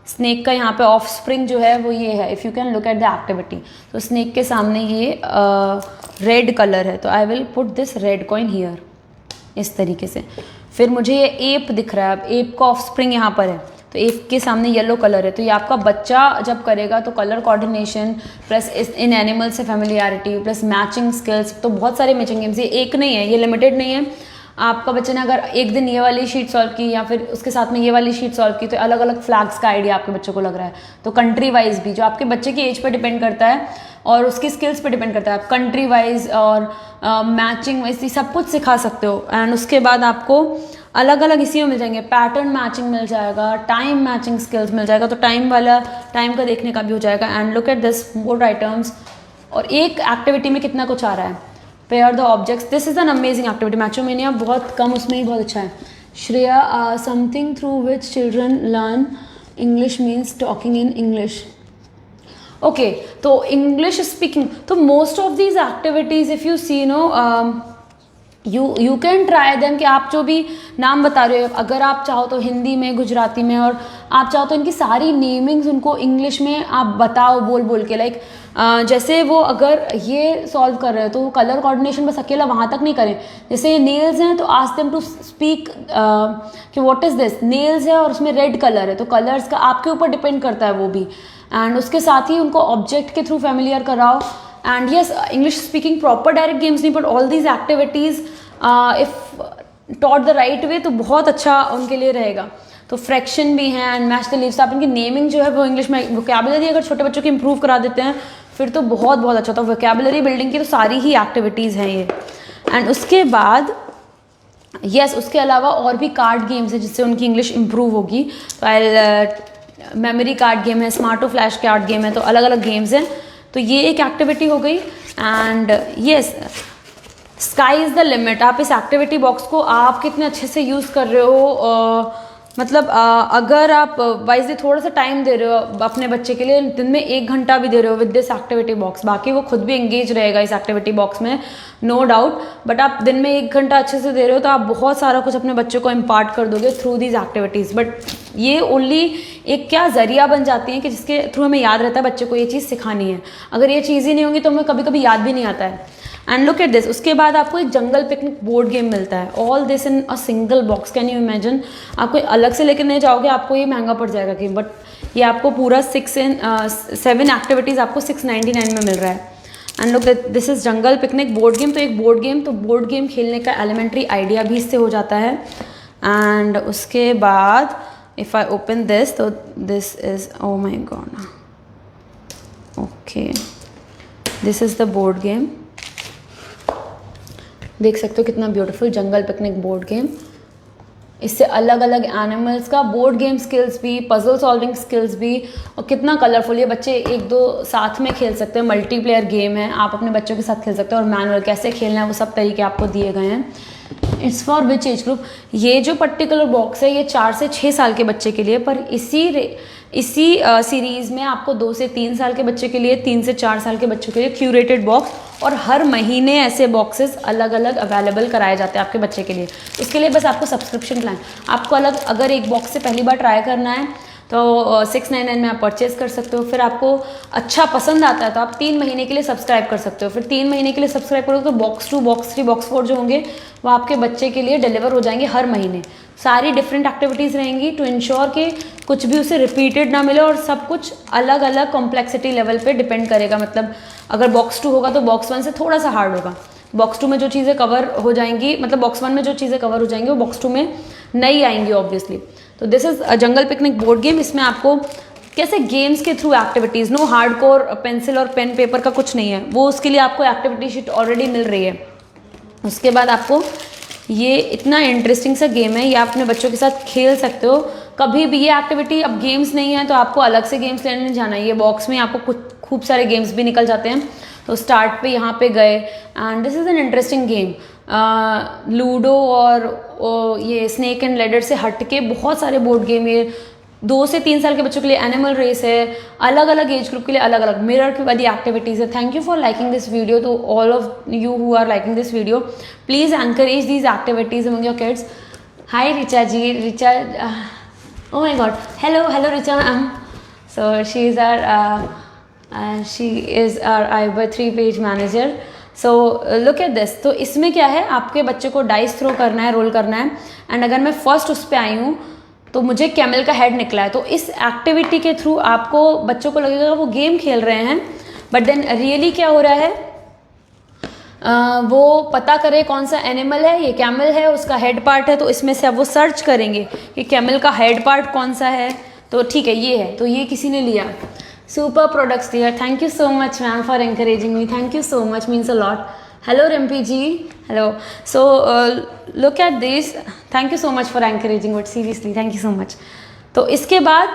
स्नेक का यहाँ पे ऑफ स्प्रिंग जो है वो ये है। If you can look at the activity, तो स्नेक के सामने ये रेड कलर है, तो I will put this red coin here, इस तरीके से। फिर मुझे ये एप दिख रहा है, अब एप का ऑफ स्प्रिंग यहाँ पर है, तो एप के सामने येलो कलर है। तो ये आपका बच्चा जब करेगा तो colour coordination plus in animal से फेमिलियरिटी प्लस मैचिंग स्किल्स, तो बहुत सारे मैचिंग गेम्स, ये एक नहीं है, ये लिमिटेड नहीं है। आपका बच्चे ने अगर एक दिन ये वाली शीट सॉल्व की या फिर उसके साथ में ये वाली शीट सॉल्व की, तो अलग अलग फ्लैग्स का आइडिया आपके बच्चों को लग रहा है। तो कंट्री वाइज भी, जो आपके बच्चे की एज पर डिपेंड करता है और उसकी स्किल्स पे डिपेंड करता है, आप कंट्री वाइज और मैचिंग वाइज सब कुछ सिखा सकते हो। एंड उसके बाद आपको अलग अलग इसी में मिल जाएंगे, पैटर्न मैचिंग मिल जाएगा, टाइम मैचिंग स्किल्स मिल जाएगा, तो टाइम का देखने का भी हो जाएगा। And look at this 4 items, और एक एक्टिविटी में कितना कुछ आ रहा है। Pair the objects, this is an amazing activity. Matchomania बहुत कम, उसमें ही बहुत अच्छा है। Shreya, something through which children learn English means talking in English. Okay, तो इंग्लिश स्पीकिंग, तो most of these activities if you see no you can try them, कि आप जो भी नाम बता रहे हो, अगर आप चाहो तो हिंदी में, गुजराती में, और आप चाहो तो इनकी सारी नेमिंग्स उनको इंग्लिश में आप बताओ बोल बोल के। लाइक जैसे वो अगर ये सॉल्व कर रहे हो तो कलर कोऑर्डिनेशन बस अकेला वहाँ तक नहीं करें। जैसे ये नेल्स हैं तो आस्क देम टू स्पीक कि व्हाट इज़ दिस, नेल्स है और उसमें रेड कलर है, तो कलर्स का आपके ऊपर डिपेंड करता है वो भी। एंड उसके साथ ही उनको ऑब्जेक्ट के थ्रू फेमिलियर कराओ। And yes, English speaking proper direct games नहीं, but all these activities if taught the right way तो बहुत अच्छा उनके लिए रहेगा। तो फ्रैक्शन भी हैं एंड मैच द लीव्स, आप इनकी नेमिंग जो है वो इंग्लिश में, वोकैबुलरी अगर छोटे बच्चों की इंप्रूव करा देते हैं फिर तो बहुत बहुत अच्छा होता है। वोकैबुलरी बिल्डिंग की तो सारी ही एक्टिविटीज़ हैं ये। एंड उसके बाद यस, उसके अलावा और भी कार्ड गेम्स हैं जिससे उनकी इंग्लिश इंप्रूव होगी। तो मेमोरी कार्ड गेम है, स्मार्टो फ्लैश कार्ड गेम है, तो अलग अलग गेम्स हैं। तो ये एक एक्टिविटी हो गई। And yes, sky is the limit. आप इस एक्टिविटी बॉक्स को आप कितने अच्छे से यूज़ कर रहे हो, मतलब अगर आप वाइजली थोड़ा सा टाइम दे रहे हो अपने बच्चे के लिए, दिन में 1 घंटा भी दे रहे हो विद दिस एक्टिविटी बॉक्स, बाकी वो खुद भी एंगेज रहेगा इस एक्टिविटी बॉक्स में, नो डाउट। बट आप दिन में 1 घंटा अच्छे से दे रहे हो तो आप बहुत सारा कुछ अपने बच्चों को इम्पार्ट कर दोगे थ्रू दीज एक्टिविटीज़। बट ये ओनली एक क्या ज़रिया बन जाती है कि जिसके थ्रू हमें याद रहता है बच्चे को ये चीज़ सिखानी है। अगर ये चीज़ ही नहीं होंगी तो हमें कभी कभी याद भी नहीं आता है। एंड लुक एट दिस, उसके बाद आपको एक जंगल पिकनिक बोर्ड गेम मिलता है, all this in a single box. Can you imagine, आपको अलग से लेकर नहीं जाओगे, आपको ये महंगा पड़ जाएगा गेम, बट ये आपको पूरा 7 एक्टिविटीज़ आपको 699 में मिल रहा है। And look this is jungle picnic board game. तो एक बोर्ड गेम, तो बोर्ड गेम खेलने का एलिमेंट्री आइडिया भी इससे हो जाता है। एंड उसके बाद इफ़ आई ओपन दिस, तो this is, oh my god, okay, this is the board game. देख सकते हो कितना beautiful jungle picnic board game. इससे अलग अलग एनिमल्स का बोर्ड गेम स्किल्स भी, पजल सॉल्विंग स्किल्स भी, और कितना कलरफुल, ये बच्चे 1-2 साथ में खेल सकते हैं। मल्टीप्लेयर गेम है, आप अपने बच्चों के साथ खेल सकते हैं, और मैनुअल कैसे खेलना है वो सब तरीके आपको दिए गए हैं। It's for which age group, ये जो पर्टिकुलर बॉक्स है ये 4 से 6 साल के बच्चे के लिए, पर इसी सीरीज़ में आपको 2 से 3 साल के बच्चे के लिए, 3 से 4 साल के बच्चों के लिए क्यूरेटेड बॉक्स, और हर महीने ऐसे बॉक्सेस अलग अलग अवेलेबल कराए जाते हैं आपके बच्चे के लिए। इसके लिए बस आपको सब्सक्रिप्शन प्लान, आपको अलग, अगर एक बॉक्स से पहली बार ट्राई करना है तो 699 में आप परचेज कर सकते हो। फिर आपको अच्छा पसंद आता है तो आप 3 महीने के लिए सब्सक्राइब कर सकते हो। फिर 3 महीने के लिए सब्सक्राइब करोगे तो बॉक्स 2, बॉक्स 3, बॉक्स 4 जो होंगे वो आपके बच्चे के लिए डिलीवर हो जाएंगे हर महीने। सारी डिफरेंट एक्टिविटीज़ रहेंगी टू इंश्योर कि कुछ भी उसे रिपीटेड ना मिले, और सब कुछ अलग अलग कॉम्प्लेक्सिटी लेवल पे डिपेंड करेगा। मतलब अगर बॉक्स 2 होगा तो बॉक्स 1 से थोड़ा सा हार्ड होगा। बॉक्स 2 में जो चीज़ें कवर हो जाएंगी, मतलब बॉक्स 1 में जो चीज़ें कवर हो जाएंगी वो बॉक्स 2 में नहीं आएंगी ऑब्वियसली। तो this is a jungle picnic board game. इसमें आपको कैसे गेम्स के through activities, no hardcore pencil और पेन पेपर का कुछ नहीं है, वो उसके लिए आपको एक्टिविटी शीट ऑलरेडी मिल रही है। उसके बाद आपको ये इतना इंटरेस्टिंग सा गेम है, ये आप अपने बच्चों के साथ खेल सकते हो कभी भी। ये एक्टिविटी, अब गेम्स नहीं है तो आपको अलग से गेम्स लेने नहीं जाना है, ये बॉक्स में आपको कुछ खूब सारे गेम्स भी निकल जाते हैं। तो स्टार्ट पे यहाँ पे गए, and this is an interesting game. Ludo और ये स्नेक एंड लैडर से हट के बहुत सारे बोर्ड गेम, ये 2 से 3 साल के बच्चों के लिए एनिमल रेस है, अलग अलग एज ग्रुप के लिए अलग अलग मिरर की वाली एक्टिविटीज़ है। Thank you for liking this video, to all of you who are liking this video, please encourage these activities among your kids. Hi Richa ji, Richa, oh my god, hello Richa ma'am. So she is our iBur3 page manager. So look at this. तो इसमें क्या है, आपके बच्चे को dice throw करना है, role करना है, एंड अगर मैं फर्स्ट उस पर आई हूँ तो मुझे कैमल का हेड निकला है। तो इस एक्टिविटी के थ्रू आपको बच्चों को लगेगा वो गेम खेल रहे हैं, बट देन रियली क्या हो रहा है, वो पता करे कौन सा एनिमल है, ये कैमल है, उसका हेड पार्ट है, तो इसमें से अब वो सर्च करेंगे कि कैमल का हेड पार्ट कौन सा है, तो ठीक है ये है, तो ये किसी ने लिया। सुपर प्रोडक्ट्स दिया, thank you so much ma'am for encouraging me, thank you so much, means a lot. Hello Rimpi ji, hello. So look at this, thank you so much for encouraging, but seriously thank you so much. तो इसके बाद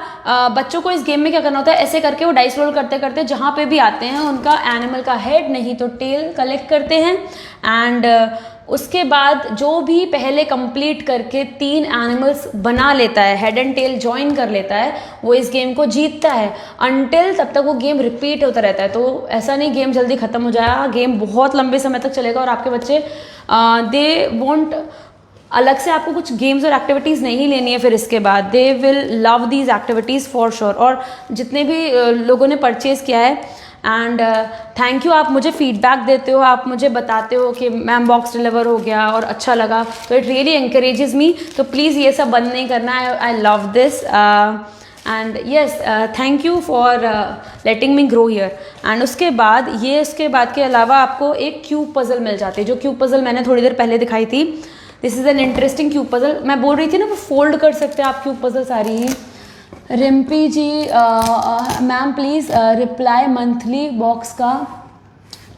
बच्चों को इस game में क्या करना होता है, ऐसे करके वो डाइस रोल करते करते जहाँ पे भी आते हैं उनका एनिमल का हेड नहीं तो टेल कलेक्ट करते हैं। एंड उसके बाद जो भी पहले कंप्लीट करके 3 एनिमल्स बना लेता है, हेड एंड टेल ज्वाइन कर लेता है, वो इस गेम को जीतता है। अनटिल तब तक वो गेम रिपीट होता रहता है। तो ऐसा नहीं गेम जल्दी ख़त्म हो जाएगा, गेम बहुत लंबे समय तक चलेगा और आपके बच्चे दे वोंट, अलग से आपको कुछ गेम्स और एक्टिविटीज़ नहीं लेनी है फिर इसके बाद, they will love these activities for sure. और जितने भी लोगों ने परचेज़ किया है, एंड थैंक यू, आप मुझे फीडबैक देते हो, आप मुझे बताते हो कि मैम बॉक्स डिलीवर हो गया और अच्छा लगा, तो इट रियली एनकरेजेस मी। तो प्लीज़ ये सब बंद नहीं करना, I love this and yes, thank you for letting me grow here. And उसके बाद के अलावा आपको एक क्यूब पज़ल मिल जाती है, जो क्यूब पज़ल मैंने थोड़ी देर पहले दिखाई थी। This is an interesting cube puzzle. मैं बोल रही थी ना वो फोल्ड कर सकते हैं आप क्यूब पज़ल सारी ही। Rimpi ji, ma'am please reply monthly box का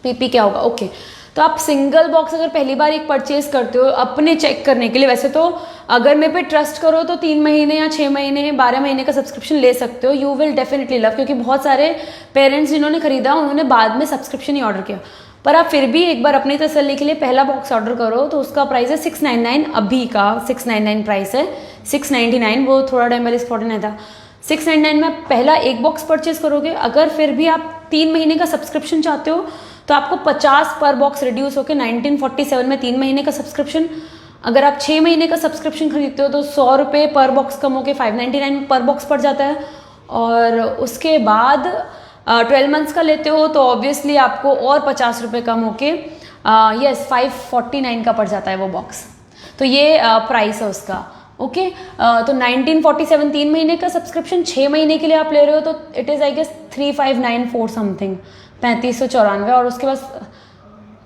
पीपी क्या होगा। ओके, तो आप सिंगल बॉक्स अगर पहली बार एक परचेज करते हो अपने चेक करने के लिए, वैसे तो अगर मेरे पे ट्रस्ट करो तो 3 महीने या 6 महीने 12 महीने का सब्सक्रिप्शन ले सकते हो। यू विल डेफिनेटली लव, क्योंकि बहुत सारे पेरेंट्स जिन्होंने खरीदा उन्होंने बाद में सब्सक्रिप्शन ही ऑर्डर किया। पर आप फिर भी एक बार अपनी तसल्ली के लिए पहला बॉक्स ऑर्डर करो तो उसका प्राइस है 699, अभी का 699 प्राइस है, 699 वो थोड़ा टाइम पहले 49 था। 699 में पहला एक बॉक्स परचेज करोगे। अगर फिर भी आप 3 महीने का सब्सक्रिप्शन चाहते हो तो आपको 50 पर बॉक्स रिड्यूस होकर 1947 में 3 महीने का सब्सक्रिप्शन। अगर आप 6 महीने का सब्सक्रिप्शन खरीदते हो तो 100 रुपये पर बॉक्स कम होकर 599 पर बॉक्स पड़ जाता है। और उसके बाद 12 मंथ्स का लेते हो तो ऑब्वियसली आपको और 50 रुपये कम होके यस 549 का पड़ जाता है वो बॉक्स। तो ये प्राइस है उसका। ओके, तो 1947 3 महीने का सब्सक्रिप्शन, 6 महीने के लिए आप ले रहे हो तो it is I guess 3594 something, 3594। और उसके बाद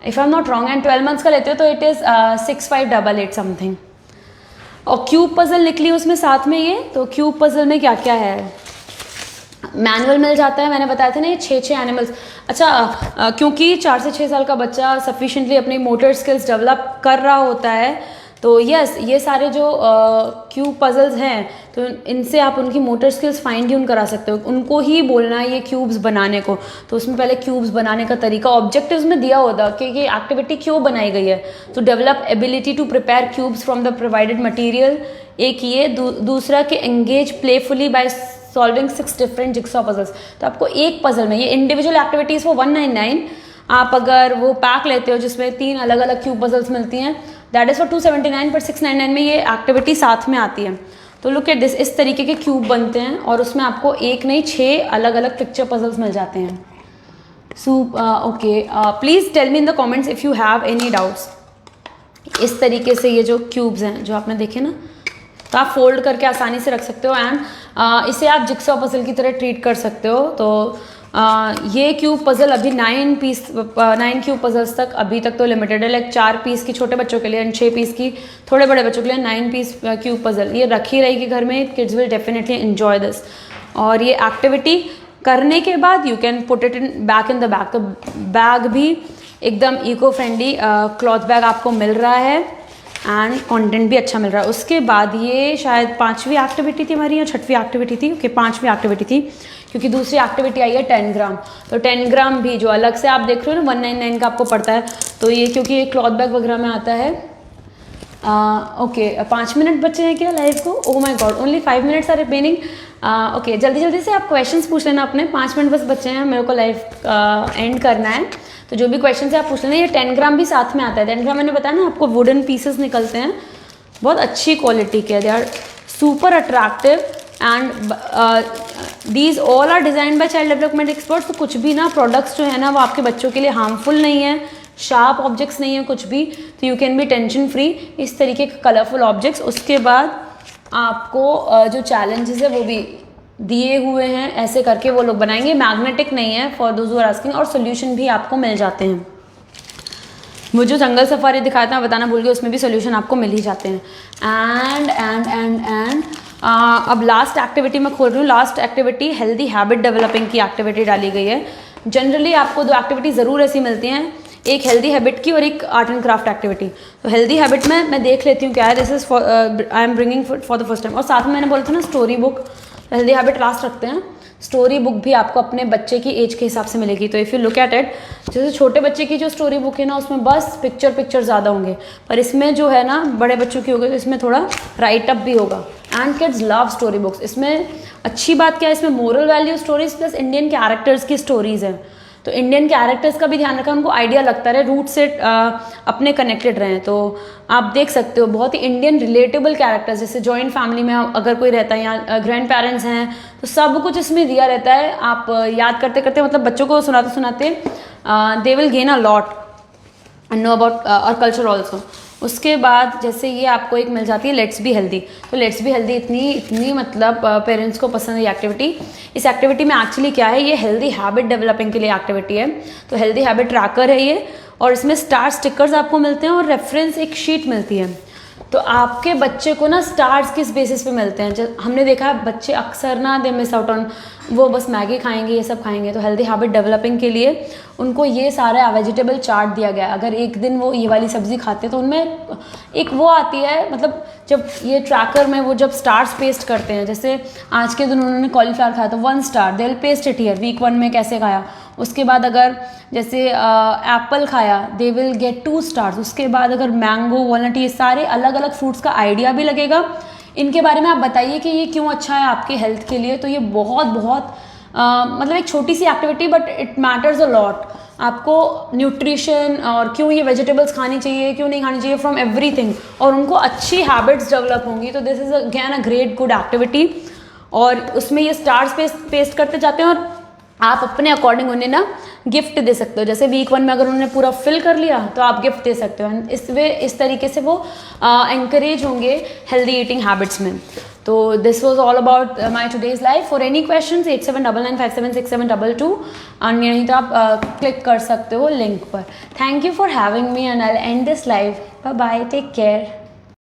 if I am not wrong and 12 months का लेते हो तो इट इज़ 6588 समथिंग। और क्यूब पज़ल निकली उसमें साथ में ये। तो क्यूब पज़ल में क्या क्या है, मैनुअल मिल जाता है, मैंने बताया था ना ये 6 एनिमल्स। अच्छा, क्योंकि 4 से 6 साल का बच्चा सफिशिएंटली अपनी मोटर स्किल्स डेवलप कर रहा होता है तो यस ये सारे जो क्यूब पज़ल्स हैं तो इनसे आप उनकी मोटर स्किल्स फाइन ट्यून करा सकते हो। उनको ही बोलना है ये क्यूब्स बनाने को। तो उसमें पहले क्यूब्स बनाने का तरीका, ऑब्जेक्टिव्स में दिया होता कि ये एक्टिविटी क्यों बनाई गई है। तो develop ability to prepare cubes from the provided material, एक ये। दूसरा कि engage playfully by solving 6 different jigsaw puzzles. तो आपको एक पजल में, ये इंडिविजुअल एक्टिविटीज़ वो 199, आप अगर वो पैक लेते हो जिसमें 3 अलग अलग क्यूब पजल्स मिलती हैं दैट इज़ फॉर 279, पर 699 में ये एक्टिविटी साथ में आती है। तो लुक एट दिस, इस तरीके के क्यूब बनते हैं और उसमें आपको एक नहीं 6 अलग अलग पिक्चर पजल्स मिल जाते हैं। Okay, please tell me in the comments if you have any doubts. इस तरीके से ये जो क्यूब्स हैं जो आपने देखे ना, तो आप फोल्ड करके आसानी से रख सकते हो एंड इसे आप जिक्सॉ पजल की तरह ट्रीट कर सकते हो। तो ये क्यूब पजल अभी 9 क्यूब पजल्स तक अभी तक तो लिमिटेड है, लाइक 4 पीस की छोटे बच्चों के लिए एंड 6 पीस की थोड़े बड़े बच्चों के लिए 9 पीस क्यूब पजल ये रखी रहेगी घर में। Kids will definitely enjoy this. और ये एक्टिविटी करने के बाद you can put it in back in the bag. तो बैग भी एकदम इको फ्रेंडली क्लॉथ बैग आपको मिल रहा है एंड कंटेंट भी अच्छा मिल रहा है। उसके बाद ये शायद 5वीं एक्टिविटी थी हमारी या 6वीं एक्टिविटी थी, ओके 5वीं एक्टिविटी थी, क्योंकि दूसरी एक्टिविटी आई है 10 ग्राम। तो 10 ग्राम भी जो अलग से आप देख रहे हो ना 199 का आपको पड़ता है। तो ये क्योंकि ये क्लॉथ बैग वगैरह में आता है। ओके 5 मिनट बचे हैं क्या लाइव को? Oh my god, only 5 minutes are remaining. Okay, जल्दी जल्दी से आप क्वेश्चंस पूछ लेना अपने, 5 मिनट बस बचे हैं, मेरे को लाइव एंड करना है। तो जो भी क्वेश्चन है आप पूछ लेना। ये 10 ग्राम भी साथ में आता है। 10 ग्राम मैंने बताया ना आपको वुडन पीसेस निकलते हैं, बहुत अच्छी क्वालिटी के, they are super attractive and these all are design by child development experts. तो कुछ भी ना प्रोडक्ट्स जो है ना वो आपके बच्चों के लिए हार्मफुल नहीं है, शार्प ऑब्जेक्ट्स नहीं है कुछ भी, तो you can be tension free. इस तरीके के कलरफुल ऑब्जेक्ट्स। उसके बाद आपको जो चैलेंजेस है वो भी दिए हुए हैं, ऐसे करके वो लोग बनाएंगे। मैग्नेटिक नहीं है for those who are asking, और सोल्यूशन भी आपको मिल जाते हैं। मुझे जो जंगल सफारी दिखाया था बताना भूल गई, उसमें भी सोल्यूशन आपको मिल ही जाते हैं। एंड अब लास्ट एक्टिविटी मैं खोल रही हूँ। Last activity healthy habit developing की एक्टिविटी डाली गई है। जनरली आपको 2 एक्टिविटी ज़रूर ऐसी मिलती हैं, एक हेल्दी हैबिट की और एक आर्ट एंड क्राफ्ट एक्टिविटी। तो हेल्दी हैबिट में मैं देख लेती हूँ क्या है, this is I am bringing for the first time. और साथ में मैंने बोला था ना story book, healthy habit last रखते हैं। स्टोरी बुक भी आपको अपने बच्चे की एज के हिसाब से मिलेगी। तो if you look at it, जैसे छोटे बच्चे की जो स्टोरी बुक है ना उसमें बस पिक्चर ज़्यादा होंगे, पर इसमें जो है ना बड़े बच्चों की होगी तो इसमें थोड़ा राइट अप भी होगा। And kids love story books. इसमें अच्छी बात क्या है, इसमें moral value stories plus Indian characters की स्टोरीज हैं। तो इंडियन कैरेक्टर्स का भी ध्यान रखा, उनको आइडिया लगता रहे, रूट से अपने कनेक्टेड रहें। तो आप देख सकते हो बहुत ही इंडियन रिलेटेबल कैरेक्टर्स, जैसे जॉइंट फैमिली में अगर कोई रहता है या ग्रैंड पेरेंट्स हैं तो सब कुछ इसमें दिया रहता है। आप याद करते करते मतलब बच्चों को सुनाते सुनाते they will gain a lot and know about और कल्चर ऑल्सो। उसके बाद जैसे ये आपको एक मिल जाती है लेट्स बी हेल्दी। तो लेट्स बी हेल्दी इतनी मतलब पेरेंट्स को पसंद है ये एक्टिविटी। इस एक्टिविटी में एक्चुअली क्या है, ये हेल्दी हैबिट डेवलपिंग के लिए एक्टिविटी है। तो हेल्दी हैबिट ट्रैकर है ये, और इसमें स्टार स्टिकर्स आपको मिलते हैं और रेफरेंस एक शीट मिलती है। तो आपके बच्चे को ना स्टार्स किस बेसिस पे मिलते हैं, जब हमने देखा है बच्चे अक्सर ना दे मिस आउट ऑन, वो बस मैगी खाएंगे ये सब खाएंगे। तो हेल्दी हैबिट डेवलपिंग के लिए उनको ये सारा वेजिटेबल चार्ट दिया गया है। अगर एक दिन वो ये वाली सब्जी खाते हैं तो उनमें एक वो आती है, मतलब जब ये ट्रैकर में वो जब स्टार्स पेस्ट करते हैं, जैसे आज के दिन उन्होंने कॉलीफ्लावर खाया तो 1 star, they will paste it here, week 1 में कैसे खाया। उसके बाद अगर जैसे एप्पल खाया दे विल गेट 2 स्टार्स। उसके बाद अगर मैंगो, वॉलनट, ये सारे अलग अलग फ्रूट्स का आइडिया भी लगेगा। इनके बारे में आप बताइए कि ये क्यों अच्छा है आपके हेल्थ के लिए। तो ये बहुत मतलब एक छोटी सी activity but it matters a lot. आपको न्यूट्रिशन और क्यों ये वेजिटेबल्स खानी चाहिए, क्यों नहीं खानी चाहिए, फ्रॉम एवरीथिंग, और उनको अच्छी हैबिट्स डेवलप होंगी। तो this is again a great good activity. और उसमें ये स्टार्स पेस्ट करते जाते हैं और आप अपने अकॉर्डिंग उन्हें ना गिफ्ट दे सकते हो। जैसे वीक 1 में अगर उन्होंने पूरा फिल कर लिया तो आप गिफ्ट दे सकते हो। इस तरीके से वो एंकरेज होंगे हेल्दी ईटिंग हैबिट्स में। तो this was all about my today's life. For any question 8799576722 और नहीं तो आप क्लिक कर सकते हो लिंक पर। Thank you for having me and I will end this live. Bye bye, take care.